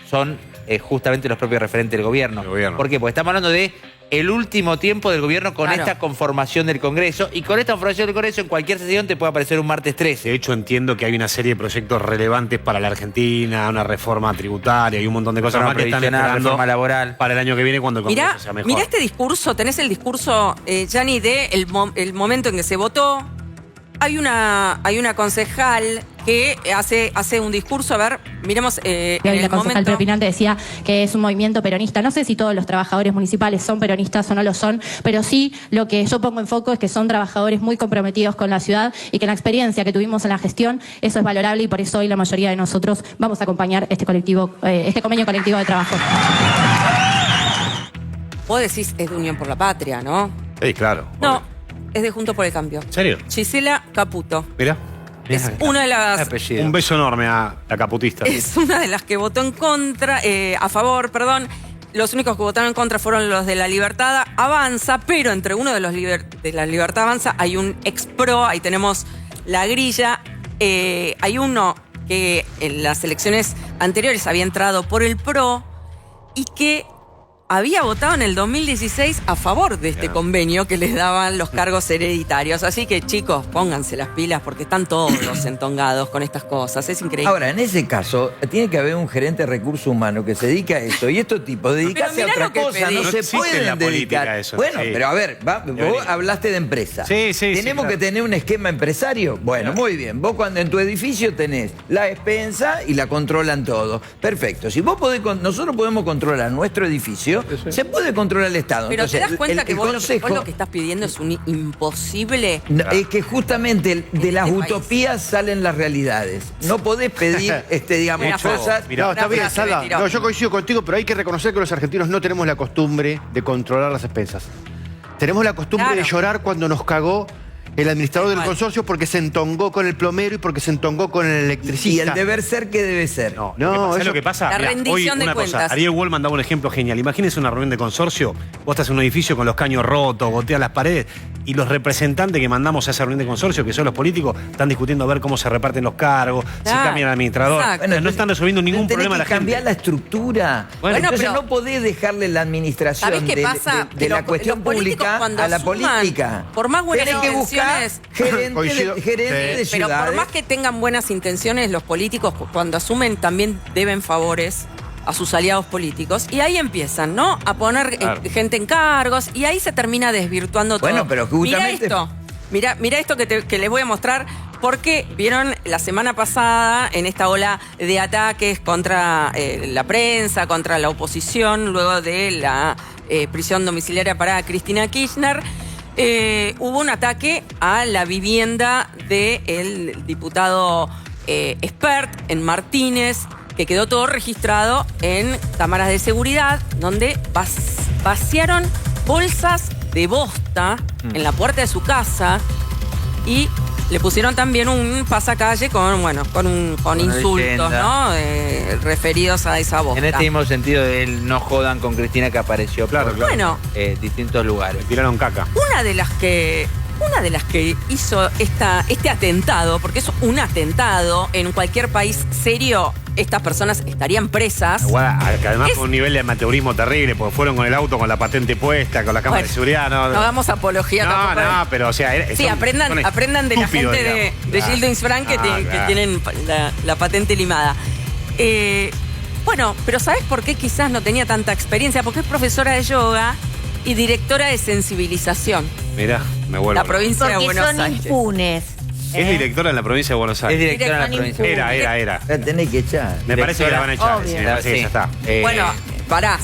son justamente los propios referentes del gobierno. ¿Por qué? Porque estamos hablando de el último tiempo del gobierno con Claro. esta conformación del Congreso. Y con esta conformación del Congreso, en cualquier sesión te puede aparecer un martes 13. De hecho, entiendo que hay una serie de proyectos relevantes para la Argentina, una reforma tributaria y un montón de cosas Reforma más que están previsional, esperando reforma laboral. para el año que viene cuando el Congreso Mirá, sea mejor. mirá este discurso, tenés el discurso, Gianni, de el momento en que se votó. Hay una concejal que hace un discurso, a ver, miremos Y hoy la concejal preopinante decía que es un movimiento peronista. No sé si todos los trabajadores municipales son peronistas o no lo son, pero sí lo que yo pongo en foco es que son trabajadores muy comprometidos con la ciudad y que la experiencia que tuvimos en la gestión, eso es valorable y por eso hoy la mayoría de nosotros vamos a acompañar este convenio colectivo de trabajo. Vos decís es de Unión por la Patria, ¿no? Sí, claro. No, es de Juntos por el Cambio. ¿En serio? Gisela Caputo. Mirá. Es una de las... Un beso enorme a la caputista. Es una de las que votó en contra, a favor, perdón. Los únicos que votaron en contra fueron los de La Libertad Avanza, pero entre uno de los de La Libertad Avanza hay un ex pro, ahí tenemos la grilla. Hay uno que en las elecciones anteriores había entrado por el pro y que había votado en el 2016 a favor de este convenio que les daban los cargos hereditarios. Así que, chicos, pónganse las pilas porque están todos entongados con estas cosas. Es increíble. Ahora, en ese caso, tiene que haber un gerente de recursos humanos que se dedica a eso. Y estos tipos, dedicarse a mirá otra lo que cosa, pedí. no No se existe en pueden la política dedicar. eso, Bueno, sí. pero a ver, vos hablaste de empresa. Sí, sí, Tenemos sí, que tener un esquema empresario. Bueno, muy bien. Vos cuando en tu edificio tenés la despensa y la controlan todo. Perfecto. Si vos podés, nosotros podemos controlar nuestro edificio, se puede controlar el Estado. Pero Entonces, te das cuenta que vos consejo, lo que estás pidiendo es un imposible. no, es que justamente de las este país. utopías salen las realidades. No podés pedir, digamos, Una frase. cosas. Mirá, No, está Una bien, frase Salva. me tiró. No, yo coincido contigo, pero hay que reconocer que los argentinos no tenemos la costumbre de controlar las expensas. Tenemos la costumbre Claro. de llorar cuando nos cagó el administrador del Tal cual. consorcio porque se entongó con el plomero y porque se entongó con el electricista. Y el deber ser, ¿qué debe ser? No, No, ¿sabes eso- lo que pasa? La Mirá, rendición hoy de una cuentas. cosa, Ariel Wallman daba un ejemplo genial. Imagínense una reunión de consorcio, vos estás en un edificio con los caños rotos, goteas las paredes, y los representantes que mandamos a esa reunión de consorcio, que son los políticos, están discutiendo a ver cómo se reparten los cargos, si Claro, cambia el administrador. exacto. Bueno, no están resolviendo ningún Tenés problema a la que cambiar gente. la estructura. Bueno, Entonces pero- no podés dejarle la administración ¿Sabés qué pasa? de Que la los cuestión políticos pública cuando a la asuman, política. por más buenas Tenés que buscar intenciones- Coincido. gerentes de Pero ciudades. por más que tengan buenas intenciones, los políticos cuando asumen también deben favores a sus aliados políticos. Y ahí empiezan, ¿no? A poner gente en cargos y ahí se termina desvirtuando todo. Bueno, pero justamente- Mira esto. Mira esto que les voy a mostrar. Porque vieron la semana pasada en esta ola de ataques contra la prensa, contra la oposición, luego de la prisión domiciliaria para Cristina Kirchner, hubo un ataque a la vivienda del diputado Espert en Martínez, que quedó todo registrado en cámaras de seguridad, donde vaciaron bolsas de bosta en la puerta de su casa y le pusieron también un pasacalle con insultos, leyenda. ¿no? Referidos a esa bosta. En este mismo sentido del no jodan con Cristina que apareció por Bueno. distintos lugares. Tiraron caca. Una de las que hizo este atentado, porque es un atentado en cualquier país serio, estas personas estarían presas. Que además Es- fue un nivel de amateurismo terrible, porque fueron con el auto, con la patente puesta, con la cámara Bueno, de seguridad. No, No hagamos apología tampoco. no, pero o sea... Sí, son aprendan de la estúpidos, gente digamos. de Gildings Frank que claro. tienen la patente limada. Bueno, pero ¿sabes por qué quizás no tenía tanta experiencia? Porque es profesora de yoga y directora de sensibilización. Mirá, me vuelvo. La provincia de Porque Buenos son Aires. impunes. Es directora en la provincia de Buenos Aires. Es directora de la Directora provincia. Era. La tenés que echar. Me parece que la van a echar. Obvio. Sí, me parece que Sí. ya está. Bueno,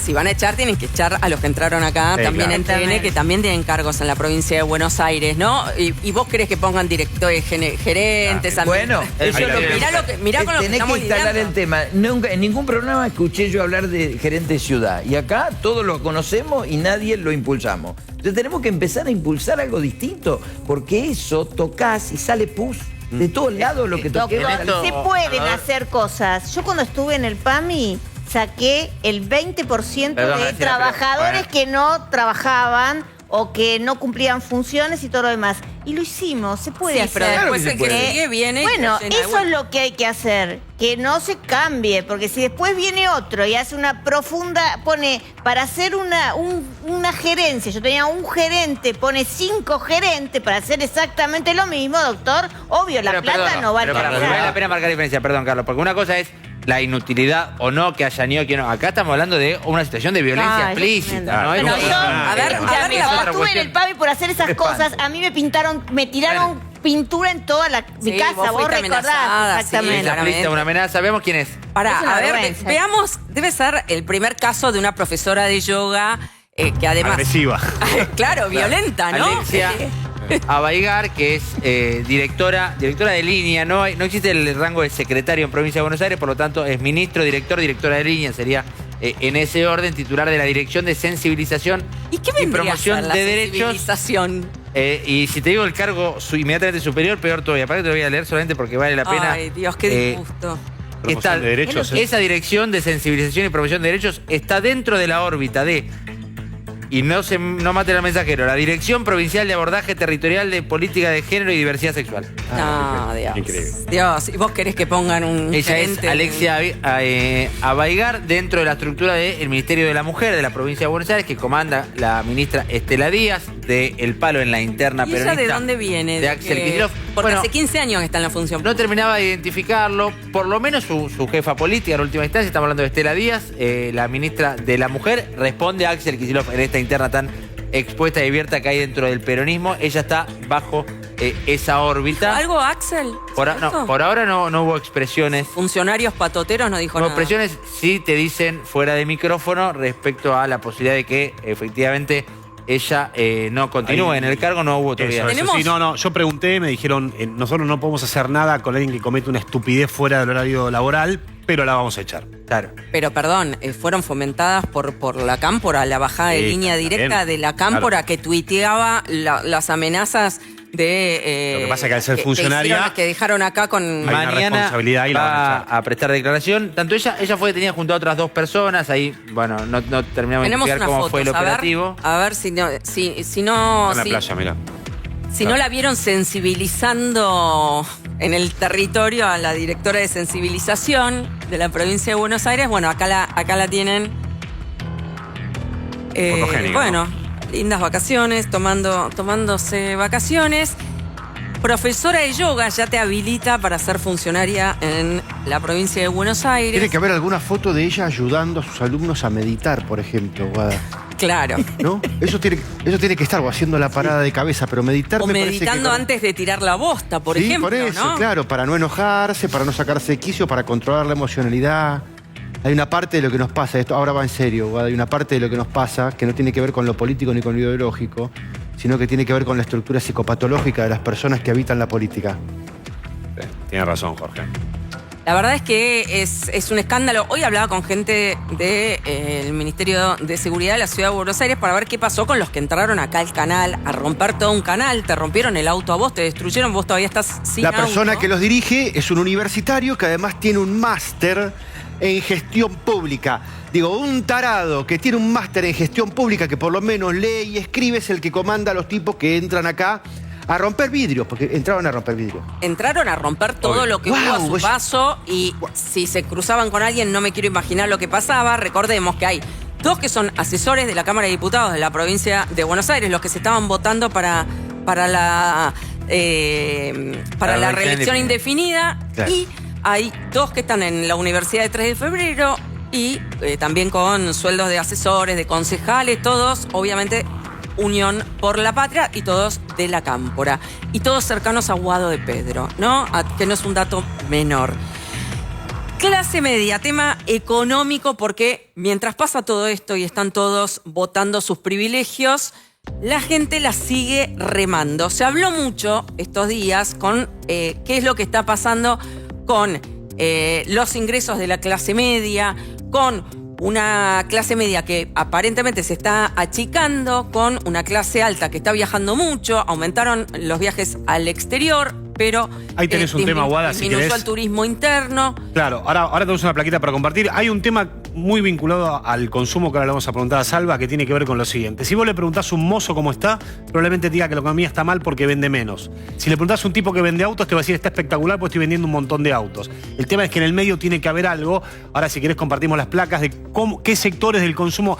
si van a echar, tienen que echar a los que entraron acá, Sí, también claro. en TN, que también tienen cargos en la provincia de Buenos Aires, ¿no? Y vos querés que pongan directores, gerentes, Bueno, eso Ahí es la lo que... tienen. mirá con lo que tenés estamos que instalar lidiando. el tema. Nunca, en ningún programa escuché yo hablar de gerente de ciudad. Y acá todos lo conocemos y nadie lo impulsamos. Entonces tenemos que empezar a impulsar algo distinto, porque eso tocas y sale pus. De todos lados lo que toques. Se pueden hacer cosas. Yo cuando estuve en el PAMI saqué el 20% Perdón, de Graciela, trabajadores pero- que no trabajaban o que no cumplían funciones y todo lo demás. Y lo hicimos, se puede Sí, hacer. pero después Claro que el se que puede. sigue viene. y Bueno, te llena de eso es lo que hay que hacer, que no se cambie, porque si después viene otro y hace una profunda, pone, para hacer una gerencia, yo tenía un gerente, pone 5 gerentes para hacer exactamente lo mismo, doctor, obvio, la Pero, plata perdón, no va a pero alcanzar. vale la pena marcar diferencia, perdón, Carlos, porque una cosa es la inutilidad o no que haya ni o que no. Acá estamos hablando de una situación de violencia Ay, explícita, ¿no? Bueno, Es yo, otra- a ver, es escuchame, otra cuando estuve en cuestión. el PAMI por hacer esas Espanto. cosas, a mí me tiraron pintura en toda mi Sí, casa, vos vos fuiste recordás amenazada, exactamente. sí, La lista, una amenaza, veamos quién es. Pará, Es una a ver, vergüenza. veamos, debe ser el primer caso de una profesora de yoga que además... Agresiva. Claro, violenta, ¿no? Alexia Abaigar, que es directora de línea. No existe el rango de secretario en Provincia de Buenos Aires, por lo tanto es ministro, directora de línea, sería en ese orden titular de la Dirección de Sensibilización ¿Y qué vendría Promoción a ser la de Derechos. sensibilización? Y si te digo el cargo inmediatamente superior, peor todavía. Para que te lo voy a leer solamente porque vale la pena. Ay, Dios, qué disgusto. Promoción de derechos, ¿eh? Esa Dirección de Sensibilización y Promoción de Derechos está dentro de la órbita de, y no mate al mensajero, la Dirección Provincial de Abordaje Territorial de Política de Género y Diversidad Sexual. No, Dios. Increíble. Dios, ¿y vos querés que pongan un Ella es gerente? Alexia Abaigar, dentro de la estructura del Ministerio de la Mujer de la Provincia de Buenos Aires, que comanda la ministra Estela Díaz, de El Palo en la interna ¿Y ella peronista. de dónde viene? De Axel Kicillof. Porque Bueno, hace 15 años que está en la función. no terminaba de identificarlo, por lo menos su jefa política en última instancia, estamos hablando de Estela Díaz, la ministra de la Mujer, responde a Axel Kicillof en esta interna tan expuesta y abierta que hay dentro del peronismo. Ella está bajo esa órbita. ¿Algo, Axel? Por ahora no hubo expresiones. Funcionarios patoteros no dijo Hubo nada. expresiones sí te dicen fuera de micrófono respecto a la posibilidad de que efectivamente ella no continúe Ahí- en el cargo. No hubo todavía. Eso sí, no, yo pregunté, me dijeron, nosotros no podemos hacer nada con alguien que comete una estupidez fuera del horario laboral, pero la vamos a echar. Claro. Pero perdón, fueron fomentadas por la Cámpora, la bajada de Sí, línea está directa bien. de la Cámpora Claro. que tuiteaba las amenazas de... Lo que pasa es que al ser funcionaria- que dejaron acá con... Hay una Mañana responsabilidad y la van a va echar. a prestar declaración. Tanto ella fue detenida junto a otras 2 personas. Ahí, bueno, no terminamos de Tenemos explicar unas cómo fotos, fue el operativo. a ver si no... Si no En la si- playa, mirá. Si no la vieron sensibilizando en el territorio a la directora de sensibilización de la provincia de Buenos Aires, bueno, acá la tienen. Fotogénica, Bueno, lindas vacaciones, tomándose vacaciones. Profesora de yoga ya te habilita para ser funcionaria en la provincia de Buenos Aires. Tiene que haber alguna foto de ella ayudando a sus alumnos a meditar, por ejemplo, Guada. Claro. ¿No? Eso tiene que estar, o haciendo la parada de cabeza, pero meditar O me parece meditando que... antes de tirar la bosta, por Sí, ejemplo, por eso, ¿no? claro, para no enojarse, para no sacarse de quicio, para controlar la emocionalidad. Hay una parte de lo que nos pasa, esto ahora va en serio, Guada, hay una parte de lo que nos pasa que no tiene que ver con lo político ni con lo ideológico, sino que tiene que ver con la estructura psicopatológica de las personas que habitan la política. Tiene razón, Jorge. La verdad es que es un escándalo. Hoy hablaba con gente del Ministerio de Seguridad de la Ciudad de Buenos Aires para ver qué pasó con los que entraron acá al canal, a romper todo un canal. Te rompieron el auto a vos, te destruyeron, vos todavía estás sin La persona auto. que los dirige es un universitario que además tiene un máster en gestión pública. Digo, un tarado que tiene un máster en gestión pública que por lo menos lee y escribe es el que comanda a los tipos que entran acá a romper vidrios, porque entraron a romper vidrios. Entraron a romper todo Obvio. lo que hubo a Guau, su vos- paso y si se cruzaban con alguien no me quiero imaginar lo que pasaba. Recordemos que hay 2 que son asesores de la Cámara de Diputados de la provincia de Buenos Aires, los que se estaban votando para la reelección indefinida. Claro. Y hay 2 que están en la Universidad de 3 de Febrero y también con sueldos de asesores, de concejales, todos obviamente Unión por la Patria y todos de la Cámpora. Y todos cercanos a Guado de Pedro, ¿no? Que no es un dato menor. Clase media, tema económico, porque mientras pasa todo esto y están todos votando sus privilegios, la gente la sigue remando. Se habló mucho estos días con qué es lo que está pasando con los ingresos de la clase media, con una clase media que aparentemente se está achicando, con una clase alta que está viajando mucho, aumentaron los viajes al exterior, pero Ahí tenés un tema, Guada, si disminuyó querés. el turismo interno. Claro, ahora tenemos una plaquita para compartir. Hay un tema muy vinculado al consumo, que ahora le vamos a preguntar a Salva, que tiene que ver con lo siguiente. Si vos le preguntás a un mozo cómo está, probablemente te diga que la economía está mal porque vende menos. Si le preguntás a un tipo que vende autos, te va a decir está espectacular porque estoy vendiendo un montón de autos. El tema es que en el medio tiene que haber algo. Ahora, si querés, compartimos las placas de qué sectores del consumo.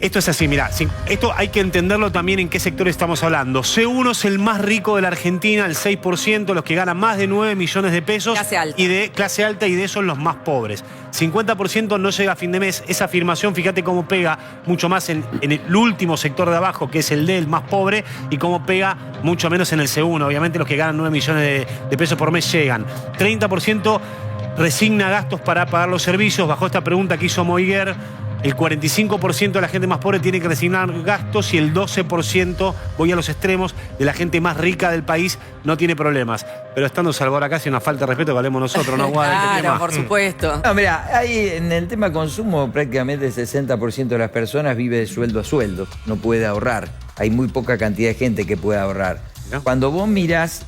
Esto es así, mirá, esto hay que entenderlo también en qué sector estamos hablando. C1 es el más rico de la Argentina, el 6%, los que ganan más de 9 millones de pesos. Clase alta. Y de clase alta, y de esos los más pobres. 50% no llega a fin de mes. Esa afirmación, fíjate cómo pega mucho más en el último sector de abajo, que es el del más pobre, y cómo pega mucho menos en el C1. Obviamente los que ganan 9 millones de pesos por mes llegan. 30% resigna gastos para pagar los servicios. Bajo esta pregunta que hizo Moiguer, el 45% de la gente más pobre tiene que resignar gastos y el 12%, voy a los extremos, de la gente más rica del país no tiene problemas. Pero estando Salvador acá, si una falta de respeto, valemos nosotros, ¿no, Guada? Este Claro, tema. por supuesto. No, mira, hay en el tema consumo prácticamente el 60% de las personas vive de sueldo a sueldo, no puede ahorrar. Hay muy poca cantidad de gente que puede ahorrar. ¿No? Cuando vos mirás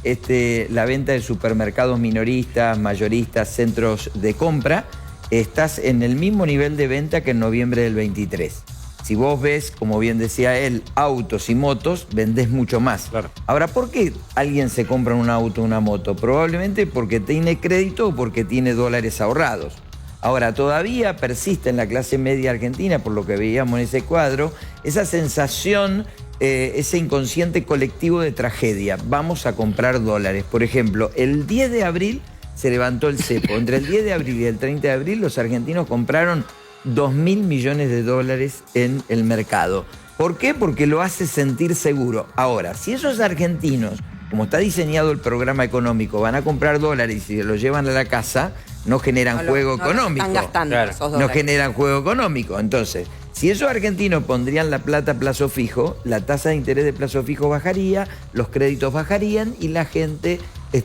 la venta de supermercados minoristas, mayoristas, centros de compra, estás en el mismo nivel de venta que en noviembre del 23. Si vos ves, como bien decía él, autos y motos, vendés mucho más. Claro. Ahora, ¿por qué alguien se compra un auto o una moto? Probablemente porque tiene crédito o porque tiene dólares ahorrados. Ahora, todavía persiste en la clase media argentina, por lo que veíamos en ese cuadro, esa sensación, ese inconsciente colectivo de tragedia. Vamos a comprar dólares. Por ejemplo, el 10 de abril se levantó el cepo. Entre el 10 de abril y el 30 de abril, los argentinos compraron 2.000 millones de dólares en el mercado. ¿Por qué? Porque lo hace sentir seguro. Ahora, si esos argentinos, como está diseñado el programa económico, van a comprar dólares y se los llevan a la casa, no generan juego económico. Están gastando esos No dólares. generan juego económico. Entonces, si esos argentinos pondrían la plata a plazo fijo, la tasa de interés de plazo fijo bajaría, los créditos bajarían y la gente,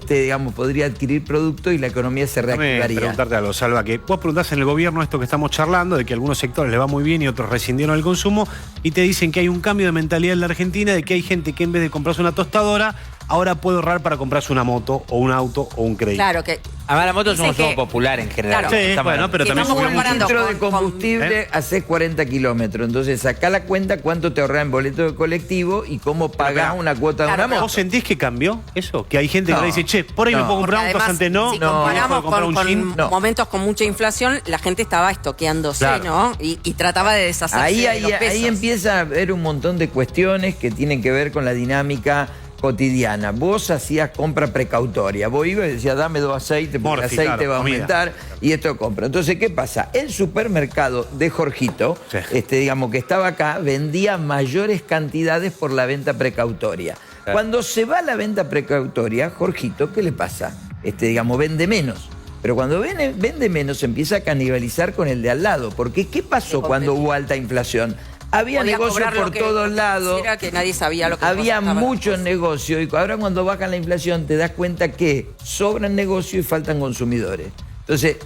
digamos, podría adquirir producto y la economía se Déjame reactivaría. preguntarte algo, Salva, que vos preguntás en el gobierno esto que estamos charlando, de que a algunos sectores les va muy bien y otros rescindieron el consumo, y te dicen que hay un cambio de mentalidad en la Argentina, de que hay gente que en vez de comprarse una tostadora, ahora puede ahorrar para comprarse una moto o un auto o un crédito. Claro que. Además, la moto es un Dicen consumo que- popular en general. Claro. Sí, Estamos bueno, pero Sí, también estamos subió Un mucho. comparando litro de con- combustible hace 40 kilómetros. Entonces, sacá la cuenta cuánto te ahorrás en boleto de colectivo y cómo pagás una cuota de Claro, una moto. ¿Vos sentís que cambió eso? Que hay gente que No. le dice, che, por ahí me No. puedo comprar Porque autos, además, antes no. si No, comparamos puedo comprar un con jean. No. momentos con mucha inflación, la gente estaba estoqueándose, Claro. ¿no? Y trataba de deshacerse de los pesos. Ahí empieza a haber un montón de cuestiones que tienen que ver con la dinámica cotidiana. Vos hacías compra precautoria. Vos ibas y decías, dame 2 aceites porque Morfi, el aceite claro, va a comida. aumentar y esto compra. Entonces, ¿qué pasa? El supermercado de Jorgito, Sí. digamos que estaba acá, vendía mayores cantidades por la venta precautoria. Claro. Cuando se va la venta precautoria, Jorgito, ¿qué le pasa? Digamos, vende menos. Pero cuando vende menos, empieza a canibalizar con el de al lado. Porque, ¿qué pasó cuando hubo alta inflación? Había Podía negocios cobrar lo por que todos lados. quisiera, que nadie sabía lo que Había costaba. muchos negocios y ahora cuando baja la inflación te das cuenta que sobran negocios y faltan consumidores. Entonces,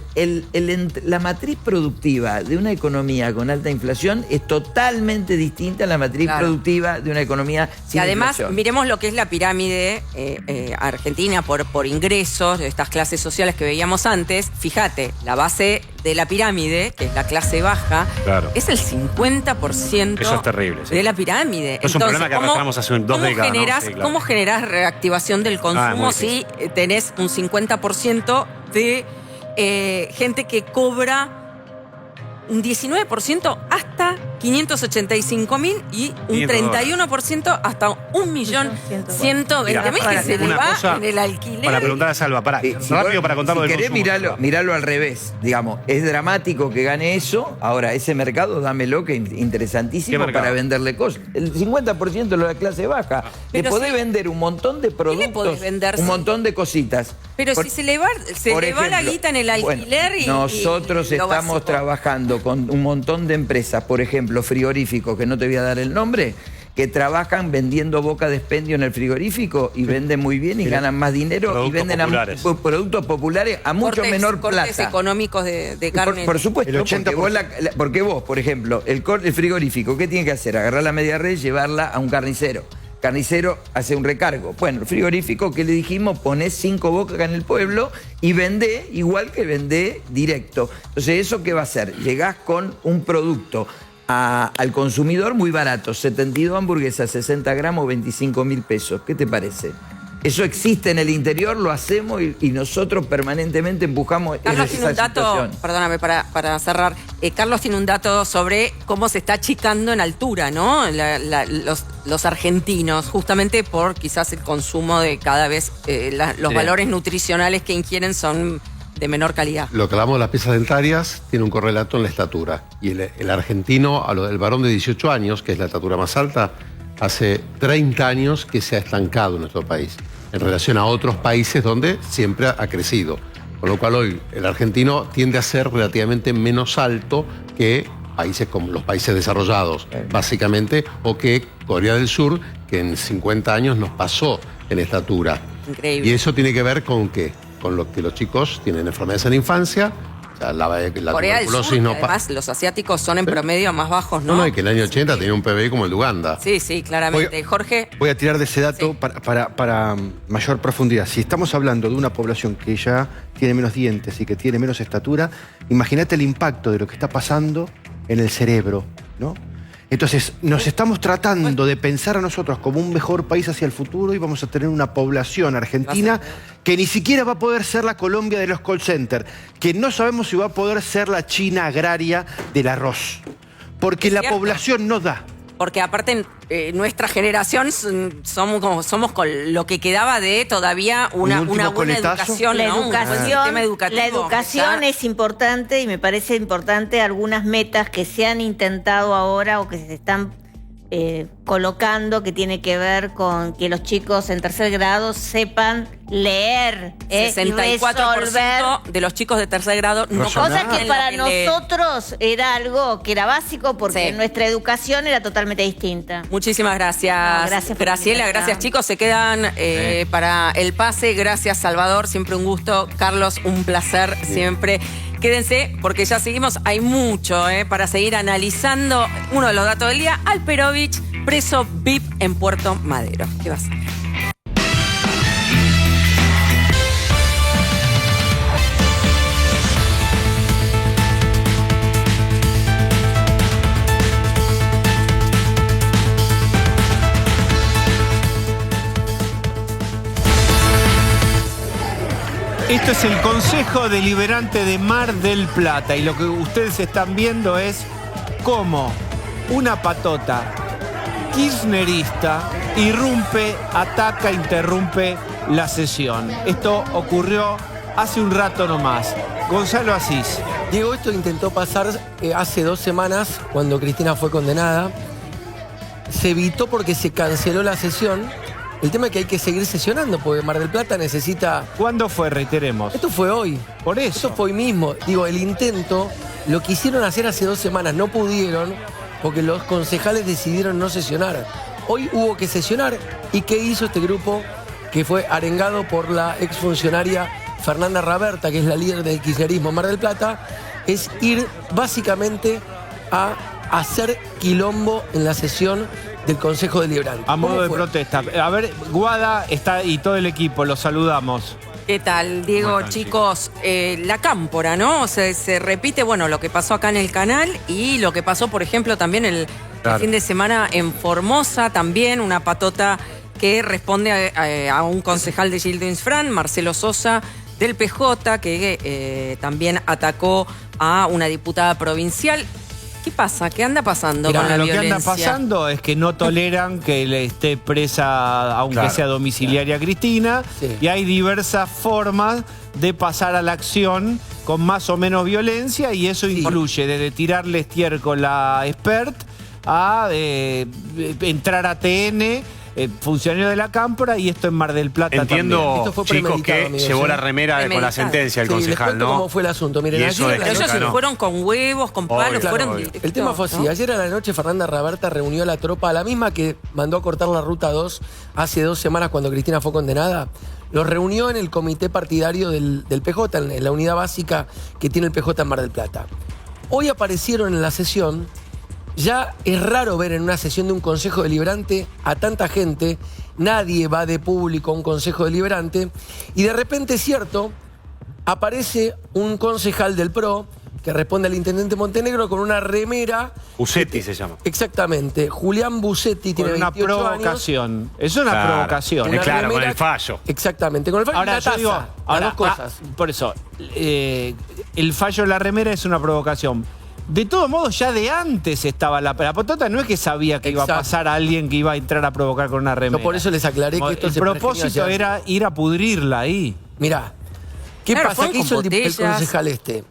la matriz productiva de una economía con alta inflación es totalmente distinta a la matriz Claro. productiva de una economía Y sin además, inflación. miremos lo que es la pirámide argentina por ingresos, de estas clases sociales que veíamos antes. Fíjate, la base de la pirámide, que es la clase baja, Claro. es el 50% Eso es terrible, sí. de la pirámide. Es un problema que arrastramos hace 2 décadas, ¿no? generás, Sí, claro. ¿Cómo generás reactivación del consumo muy si tenés un 50% de gente que cobra un 19% hasta 585.000 y un 31% hasta 1.120.000 que se le una va cosa en el alquiler. para preguntar a Salva, rápido para contarlo si del querés, consumo. miralo al revés. Digamos, es dramático que gane eso. Ahora, ese mercado, dámelo, que es ¿Qué interesantísimo mercado? para venderle cosas. El 50% de la clase baja. Le Pero podés si- vender un montón de productos, podés vender, un sí? montón de cositas. Pero Por- si se le va por la ejemplo, guita en el alquiler bueno, y nosotros y lo estamos básico. trabajando con un montón de empresas, por ejemplo, frigoríficos, que no te voy a dar el nombre, que trabajan vendiendo boca de expendio en el frigorífico y venden muy bien y Mira, ganan más dinero y productos venden populares. productos populares a mucho Cortes- menor cortes plata. económicos de carne. Por supuesto, El porque 80%. porque vos, por ejemplo, el frigorífico, ¿qué tiene que hacer? Agarrar la media red y llevarla a un carnicero. carnicero hace un recargo. Bueno, el frigorífico que le dijimos, ponés 5 bocas acá en el pueblo y vendé igual que vendé directo. Entonces, ¿eso qué va a hacer? Llegás con un producto al consumidor muy barato, 72 hamburguesas, 60 gramos, 25.000 pesos. ¿Qué te parece? Eso existe en el interior, lo hacemos y nosotros permanentemente empujamos Carlos tiene un dato, situación. perdóname para cerrar, Carlos tiene un dato sobre cómo se está achicando en altura, ¿no? Los argentinos, justamente por quizás el consumo de cada vez los valores nutricionales que ingieren son de menor calidad. Lo que hablamos de las piezas dentarias tiene un correlato en la estatura. Y el argentino, el varón de 18 años, que es la estatura más alta, hace 30 años que se ha estancado en nuestro país, en relación a otros países donde siempre ha crecido. Con lo cual hoy el argentino tiende a ser relativamente menos alto que países como los países desarrollados, básicamente, o que Corea del Sur, que en 50 años nos pasó en estatura. Increíble. Y eso tiene que ver con ¿qué? Con lo que los chicos tienen enfermedades en la infancia. O sea, la Corea del tuberculosis Sur, no además los asiáticos son en promedio más bajos, ¿no? No, y que en el año 80 tenía un PBI como el de Uganda. Sí, sí, claramente. Jorge. Voy a tirar de ese dato para mayor profundidad. Si estamos hablando de una población que ya tiene menos dientes y que tiene menos estatura, imagínate el impacto de lo que está pasando en el cerebro, ¿no? Entonces, nos estamos tratando de pensar a nosotros como un mejor país hacia el futuro y vamos a tener una población argentina que ni siquiera va a poder ser la Colombia de los call centers, que no sabemos si va a poder ser la China agraria del arroz, porque la población no da. Porque aparte nuestra generación somos con lo que quedaba de todavía una buena educación, La ¿no? Un buen sistema educativo. La educación es importante y me parece importante algunas metas que se han intentado ahora o que se están colocando, que tiene que ver con que los chicos en tercer grado sepan leer, 64% de los chicos de tercer grado no cosa que para leer. nosotros era algo que era básico porque nuestra educación era totalmente distinta. Muchísimas gracias, No, gracias por Graciela, la gracias chicos, se quedan para el pase, gracias Salvador, siempre un gusto, Carlos, un placer siempre. Quédense porque ya seguimos, hay mucho para seguir analizando. Uno de los datos del día, Alperovich, preso VIP en Puerto Madero. ¿Qué va a hacer? Esto es el Consejo Deliberante de Mar del Plata y lo que ustedes están viendo es cómo una patota kirchnerista irrumpe, ataca, interrumpe la sesión. Esto ocurrió hace un rato nomás. Gonzalo Asís. Diego, esto intentó pasar hace 2 semanas cuando Cristina fue condenada. Se evitó porque se canceló la sesión. El tema es que hay que seguir sesionando, porque Mar del Plata necesita... ¿Cuándo fue? Reiteremos. Esto fue hoy. Por eso. Esto fue hoy mismo. Digo, el intento lo quisieron hacer hace 2 semanas, no pudieron, porque los concejales decidieron no sesionar. Hoy hubo que sesionar. ¿Y qué hizo este grupo que fue arengado por la exfuncionaria Fernanda Raberta, que es la líder del kirchnerismo en Mar del Plata? Es ir básicamente a hacer quilombo en la sesión del Consejo Deliberante. A modo de protesta. A ver, Guada está y todo el equipo, los saludamos. ¿Qué tal, Diego? Chicos, la cámpora, ¿no? Se repite, bueno, lo que pasó acá en el canal y lo que pasó, por ejemplo, también el fin de semana en Formosa, también una patota que responde a un concejal de Gildo Fran, Marcelo Sosa, del PJ, que también atacó a una diputada provincial. ¿Qué pasa? ¿Qué anda pasando con la violencia? Lo que anda pasando es que no toleran que le esté presa, aunque sea domiciliaria, Cristina, y hay diversas formas de pasar a la acción con más o menos violencia, y eso incluye desde tirarle estiércol a Expert a entrar a TN, funcionario de la cámpora, y esto en Mar del Plata Entiendo, Esto fue chicos, que amigos, llevó la remera con la sentencia el concejal, ¿no? ¿Cómo fue el asunto? Miren, Y eso ayer es a la Ellos noche- se fueron con huevos, con palos, fueron directos, El tema fue así. ¿no? Ayer a la noche Fernanda Raberta reunió a la tropa, a la misma que mandó a cortar la ruta 2 hace 2 semanas cuando Cristina fue condenada. Los reunió en el comité partidario del PJ, en la unidad básica que tiene el PJ en Mar del Plata. Hoy aparecieron en la sesión Ya es raro ver en una sesión de un consejo deliberante a tanta gente, nadie va de público a un consejo deliberante, y de repente es cierto, aparece un concejal del PRO que responde al intendente Montenegro con una remera. Busetti se llama. Exactamente, Julián Busetti tiene 28 una años. provocación. Es una provocación. Una Claro, con remera- el fallo. Exactamente, con el fallo y Ahora una yo taza, digo, las ahora, dos cosas. por eso, el fallo de la remera es una provocación. De todos modos, ya de antes estaba la potota, no es que sabía que iba a Exacto. pasar a alguien que iba a entrar a provocar con una remera. Yo por eso les aclaré que esto el se propósito pergeñó hacia era ir a pudrirla ahí. Mirá, ¿qué Claro, pasa? fueron ¿Qué con hizo el botellas. concejal este?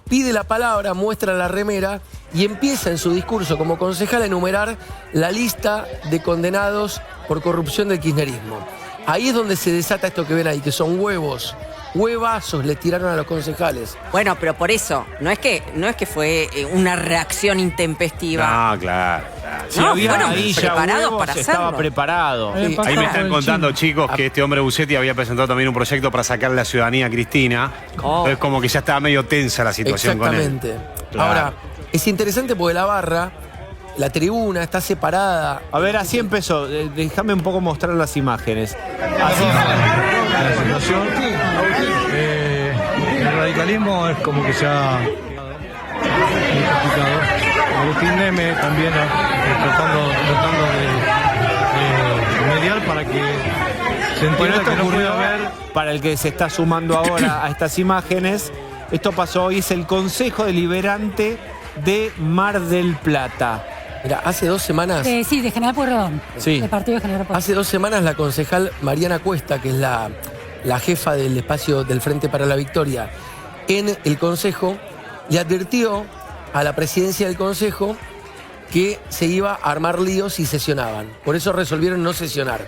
Pide la palabra, muestra la remera y empieza en su discurso como concejal a enumerar la lista de condenados por corrupción del kirchnerismo. Ahí es donde se desata esto que ven ahí, que son huevos. Huevazos le tiraron a los concejales. Bueno, pero por eso, no es que fue una reacción intempestiva. No, claro. Si No, había fueron ahí ya preparados huevos, para estaba hacerlo. preparado. Sí. Ahí me están contando, chicos, que este hombre Busetti había presentado también un proyecto para sacarle la ciudadanía a Cristina. Oh. Entonces como que ya estaba medio tensa la situación con él. Exactamente. Claro. Ahora, es interesante porque la barra, la tribuna está separada. A ver, así empezó. Déjame un poco mostrar las imágenes. Así la situación. El radicalismo es como que se ha muy complicado. Agustín Neme también tratando de mediar para que se entienda Bueno, esto que no puede ocurrió, haber. para el que se está sumando ahora a estas imágenes, esto pasó hoy, es el Consejo Deliberante de Mar del Plata. Mira, hace 2 semanas. Sí, de General Pueyrredón. Sí. De Partido de General Pueyrredón. Hace 2 semanas la concejal Mariana Cuesta, que es la jefa del espacio del Frente para la Victoria, en el Consejo, le advirtió a la presidencia del Consejo que se iba a armar líos si sesionaban. Por eso resolvieron no sesionar.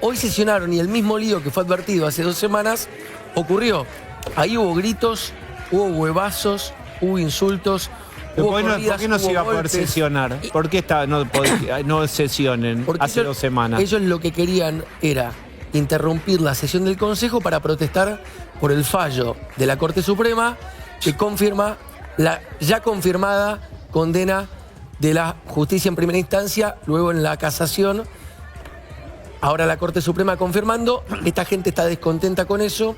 Hoy sesionaron y el mismo lío que fue advertido hace 2 semanas ocurrió. Ahí hubo gritos, hubo huevazos, hubo insultos. Hubo ¿Por corridas, qué no se hubo iba a poder golpes. sesionar? ¿Por qué no sesionen Porque hace 2 semanas? Ellos lo que querían era interrumpir la sesión del Consejo para protestar por el fallo de la Corte Suprema que confirma la ya confirmada condena de la justicia en primera instancia, luego en la casación. Ahora la Corte Suprema confirmando, esta gente está descontenta con eso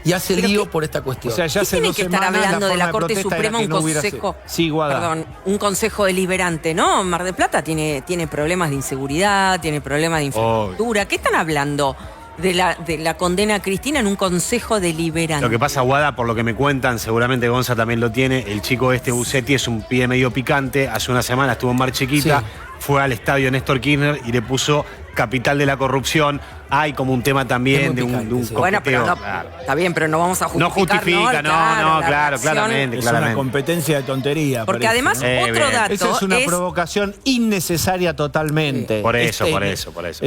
y hace ¿Pero lío qué? por esta cuestión. O sea, ya ¿Qué hace tiene 2 que estar semanas hablando de la forma Corte protesta era Suprema que un no hubiera consejo? Sí, Guada. Perdón, un consejo deliberante, ¿no? Mar del Plata tiene problemas de inseguridad, tiene problemas de infraestructura. ¿Qué están hablando de la condena a Cristina en un consejo deliberante? Lo que pasa, Guada, por lo que me cuentan, seguramente Gonza también lo tiene, el chico este Busetti es un pibe medio picante, hace una semana estuvo en Mar Chiquita, Sí. fue al estadio Néstor Kirchner y le puso capital de la corrupción. Hay como un tema también Es muy de un picante, sí. Bueno, pero coqueteo, no, claro. está bien, pero no vamos a No justificar. justifica, Claro, la claro, reacción. claramente, Es claramente. una competencia de tontería. Porque parece, además, ¿no? otro bien. dato Esa es una es provocación innecesaria totalmente. Por eso, Este, por eso, por eso.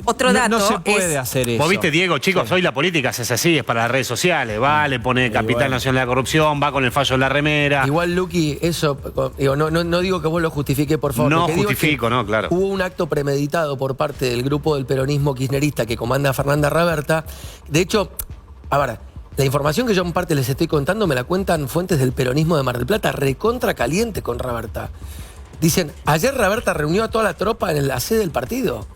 otro dato. No se puede es- hacer eso. Vos viste, Diego, chicos, hoy la política es así, es para las redes sociales. Va, le pone capital bueno. nacional de la corrupción, va con el fallo de la remera. Igual, Luqui, eso, digo, no digo que vos lo justifiques, por favor. No Lo que digo es que justifico, no, claro. Hubo un acto premeditado por parte del grupo del peronismo kirchnerista que comanda Fernanda Raberta. De hecho, a ver, la información que yo en parte les estoy contando me la cuentan fuentes del peronismo de Mar del Plata, recontra caliente con Raberta. Dicen, ayer Raberta reunió a toda la tropa en la sede del partido.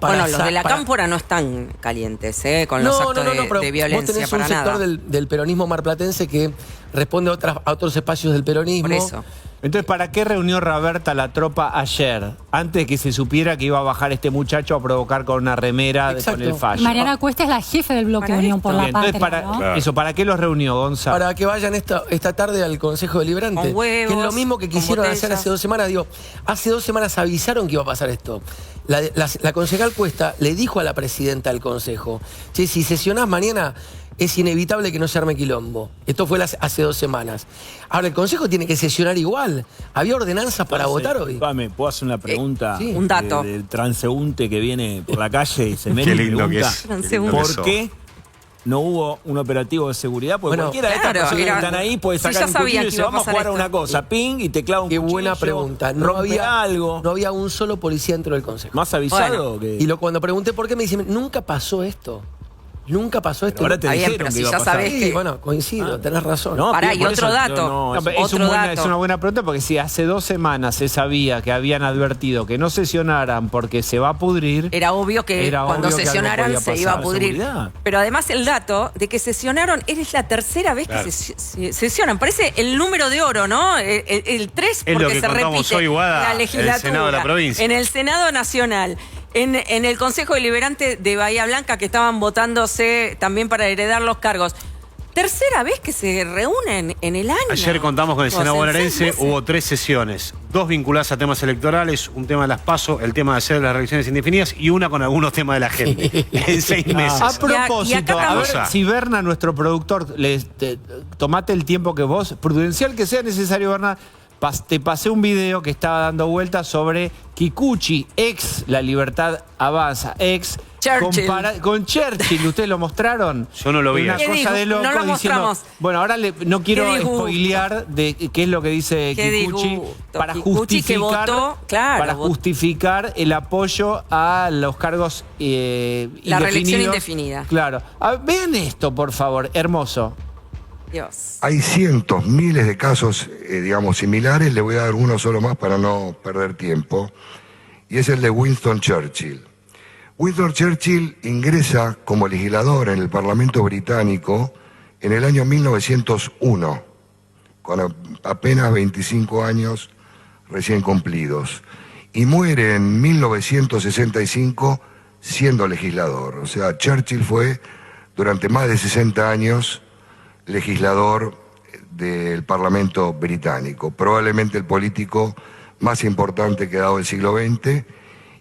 Bueno, los de la para- Cámpora no están calientes, con los actos pero de violencia vos tenés para un sector nada. del peronismo marplatense que responde a otros espacios del peronismo. Por eso. Entonces, ¿para qué reunió Raberta la tropa ayer? Antes de que se supiera que iba a bajar este muchacho a provocar con una remera Exacto. con el fallo. Y Mariana Cuesta es la jefe del bloque de Unión por la Bien, entonces, Patria, para, ¿no? eso, ¿para qué los reunió, Gonzalo? Para que vayan esta tarde al Consejo Deliberante. Con huevos, que es lo mismo que con quisieron hacer botellas. hace 2 semanas. Digo, hace 2 semanas avisaron que iba a pasar esto. La concejal Cuesta le dijo a la presidenta del Consejo, che, si sesionás mañana es inevitable que no se arme quilombo. Esto fue hace 2 semanas. Ahora, el Consejo tiene que sesionar igual. Había ordenanzas para votar hoy. ¿Puedo hacer una pregunta? sí. Un dato. Del transeúnte que viene por la calle y se mete Qué y lindo que pregunta, es. Transeúnte. ¿por qué no hubo un operativo de seguridad? Porque Bueno, cualquiera de estas claro, personas que era- están ahí puede si sacar ya un sabían cuchillo y que dice, iba a vamos a pasar jugar a esto. una cosa, ping, y te clava un Qué cuchillo. buena pregunta. No rompe había, algo. un solo policía dentro del Consejo. Más avisado Bueno, que... Y cuando pregunté por qué me dicen, nunca pasó esto. Nunca pasó esto. Ahora te Está bien, dijeron pero que si iba a ya pasar. sabés Sí, que... bueno, coincido, tenés razón. No, Pará, y por otro eso dato. Es una buena pregunta porque si hace 2 semanas se sabía que habían advertido que no sesionaran porque se va a pudrir. Era obvio que Era cuando obvio que algo sesionaran podía se iba a pasar. pudrir. Seguridad. Pero además el dato de que sesionaron es la tercera vez que sesionan. Parece el número de oro, ¿no? El 3 Es lo porque que se contamos repite hoy, Guada, la en el legislatura. Senado de la provincia. En el Senado Nacional. En el Consejo Deliberante de Bahía Blanca, que estaban votándose también para heredar los cargos. Tercera vez que se reúnen en el año. Ayer contamos con el Senado en 6 bonaerense, meses. hubo 3 sesiones, 2 vinculadas a temas electorales, un tema de las PASO, el tema de hacer las reelecciones indefinidas y una con algunos temas de la gente, en 6 meses. A propósito, a ver estamos. si Berna, nuestro productor, tomate el tiempo que vos, prudencial que sea necesario, Berna, te pasé un video que estaba dando vueltas sobre Kikuchi, ex La Libertad Avanza, ex Churchill. con Churchill. ¿Ustedes lo mostraron? Yo no lo vi. Una ¿Qué cosa dijo? de loco No lo diciendo. mostramos. Bueno, ahora no quiero ¿Qué dijo? spoilear de qué es lo que dice ¿Qué Kikuchi dijo? para Kikuchi que justificar, votó, claro, para votó. justificar el apoyo a los cargos La reelección indefinidos. indefinida. Claro. Vean esto, por favor, hermoso. Dios. Hay cientos, miles de casos, digamos, similares. Le voy a dar uno solo más para no perder tiempo. Y es el de Winston Churchill. Winston Churchill ingresa como legislador en el Parlamento británico en el año 1901, con apenas 25 años recién cumplidos. Y muere en 1965 siendo legislador. O sea, Churchill fue durante más de 60 años legislador del Parlamento británico, probablemente el político más importante que ha dado el siglo XX,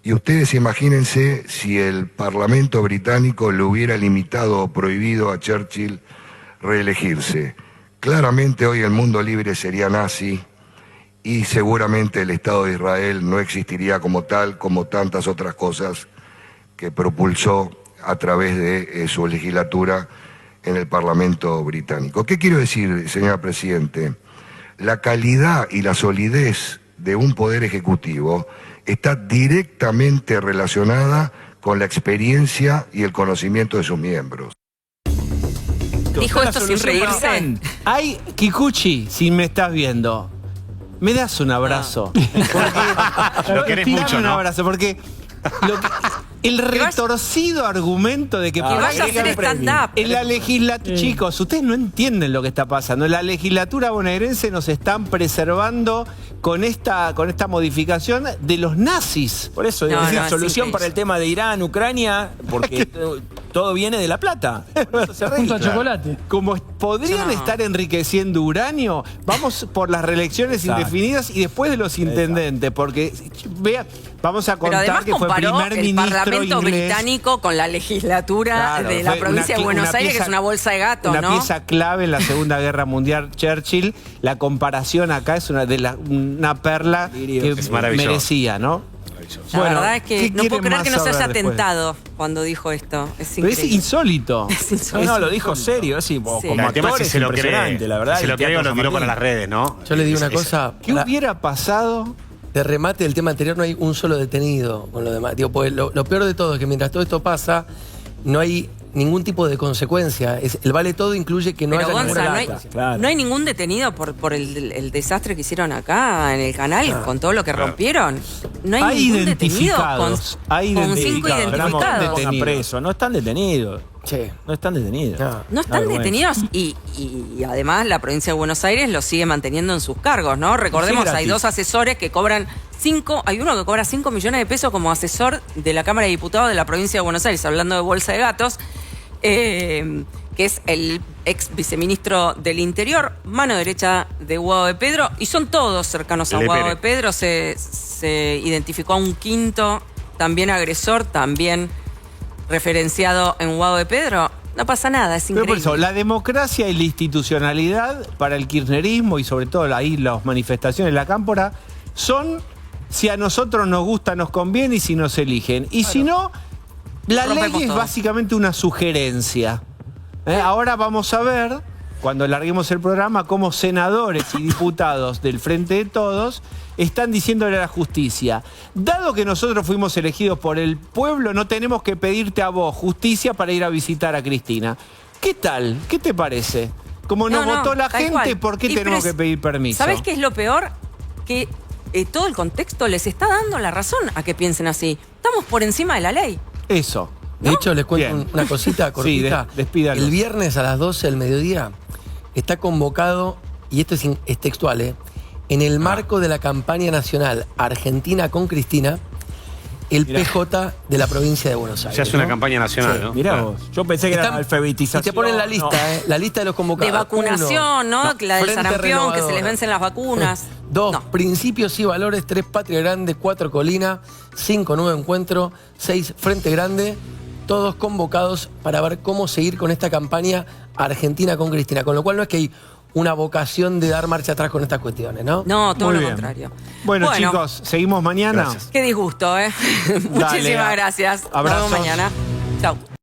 y ustedes imagínense si el Parlamento británico le hubiera limitado o prohibido a Churchill reelegirse. Claramente hoy el mundo libre sería nazi y seguramente el Estado de Israel no existiría como tal, como tantas otras cosas que propulsó a través de su legislatura en el Parlamento británico. ¿Qué quiero decir, señora Presidente? La calidad y la solidez de un poder ejecutivo está directamente relacionada con la experiencia y el conocimiento de sus miembros. Dijo esto sin reírse. Ay, Kikuchi, si me estás viendo, me das un abrazo. Lo querés Tirame mucho, un ¿no? abrazo, porque el retorcido argumento de que vaya a hacer stand-up. en la legislatura, chicos, ustedes no entienden lo que está pasando. En la legislatura bonaerense nos están preservando con esta modificación de los nazis. Por eso, No, es la no, solución sí, para el tema de Irán, Ucrania, porque todo viene de La Plata. Por eso se Punto registra. de chocolate. Como podrían No. estar enriqueciendo uranio, vamos por las reelecciones Exacto. indefinidas y después de los intendentes, porque vea, vamos a Pero contar además que fue comparó primer el ministro Parlamento inglés. británico con la legislatura Claro, de la fue provincia de una Buenos Aires, pieza- que es una bolsa de gato, Una ¿no? pieza clave en la Segunda Guerra Mundial, Churchill. La comparación acá es una perla que Es maravilloso. merecía, ¿no? La verdad es que ¿qué no puedo quieren creer más que no se haya saber después? tentado cuando dijo esto. Es Pero es increíble. insólito. Es insólito. No, lo dijo serio, sí, como Sí. como El tema es actor si es se lo cree. impresionante, la verdad. Si se lo el cree o Teatro lo San tiró para Martín. las redes, ¿no? Yo le digo una Es- cosa. ¿Qué hubiera pasado? De remate del tema anterior no hay un solo detenido con lo demás. Digo, pues lo peor de todo es que mientras todo esto pasa, no hay ningún tipo de consecuencia. El vale todo incluye que no Pero haya Gonza, ninguna no hay, Claro. no hay ningún detenido por el desastre que hicieron acá en el canal, con todo lo que rompieron. No hay, ningún detenido con, hay con 5 identificados. identificados. Pongan Detenidos. preso, no están detenidos. Che. No están detenidos. No. No Una están vergüenza. detenidos y además la provincia de Buenos Aires los sigue manteniendo en sus cargos, ¿no? Recordemos, Sí, gratis. hay 2 asesores que cobran 5, hay uno que cobra 5 millones de pesos como asesor de la Cámara de Diputados de la provincia de Buenos Aires, hablando de bolsa de gatos, que es el ex viceministro del Interior, mano derecha de Guado de Pedro, y son todos cercanos a Le Guado Pere. de Pedro. Se identificó a un quinto, también agresor, también referenciado en Guado de Pedro. No pasa nada, es Pero increíble. por eso, la democracia y la institucionalidad para el kirchnerismo y sobre todo ahí las manifestaciones de la cámpora son si a nosotros nos gusta, nos conviene y si nos eligen. Y si no, la ley Rompemos es todo. básicamente una sugerencia. Ahora vamos a ver cuando larguemos el programa, cómo senadores y diputados del Frente de Todos están diciéndole a la justicia: dado que nosotros fuimos elegidos por el pueblo, no tenemos que pedirte a vos justicia para ir a visitar a Cristina. ¿Qué tal? ¿Qué te parece? Como nos votó la tal gente, cual. ¿por qué Y tenemos que pedir permiso? ¿Sabés qué es lo peor? Que todo el contexto les está dando la razón a que piensen así. Estamos por encima de la ley. Eso. De hecho, les cuento una cosita cortita. Sí, despídalos. El viernes a las 12 del mediodía está convocado, y esto es textual, en el marco de la campaña nacional Argentina con Cristina, el PJ de la provincia de Buenos Aires. Ya es una campaña nacional, ¿no? Mirá vos. Yo pensé que era alfabetización. Y te ponen la lista, la lista de los convocados. De vacunación, ¿no? La del Frente sarampión, que se Renovador. les vencen las vacunas. 2, principios y valores. 3, Patria Grande. 4, Colina. 5, Nuevo Encuentro. 6, Frente Grande. Todos convocados para ver cómo seguir con esta campaña Argentina con Cristina. Con lo cual no es que hay una vocación de dar marcha atrás con estas cuestiones, ¿no? No, todo Muy lo bien. contrario. Bueno, chicos, ¿seguimos mañana? Qué disgusto, ¿eh? Muchísimas gracias. Nos Abrazos. vemos mañana. Chau.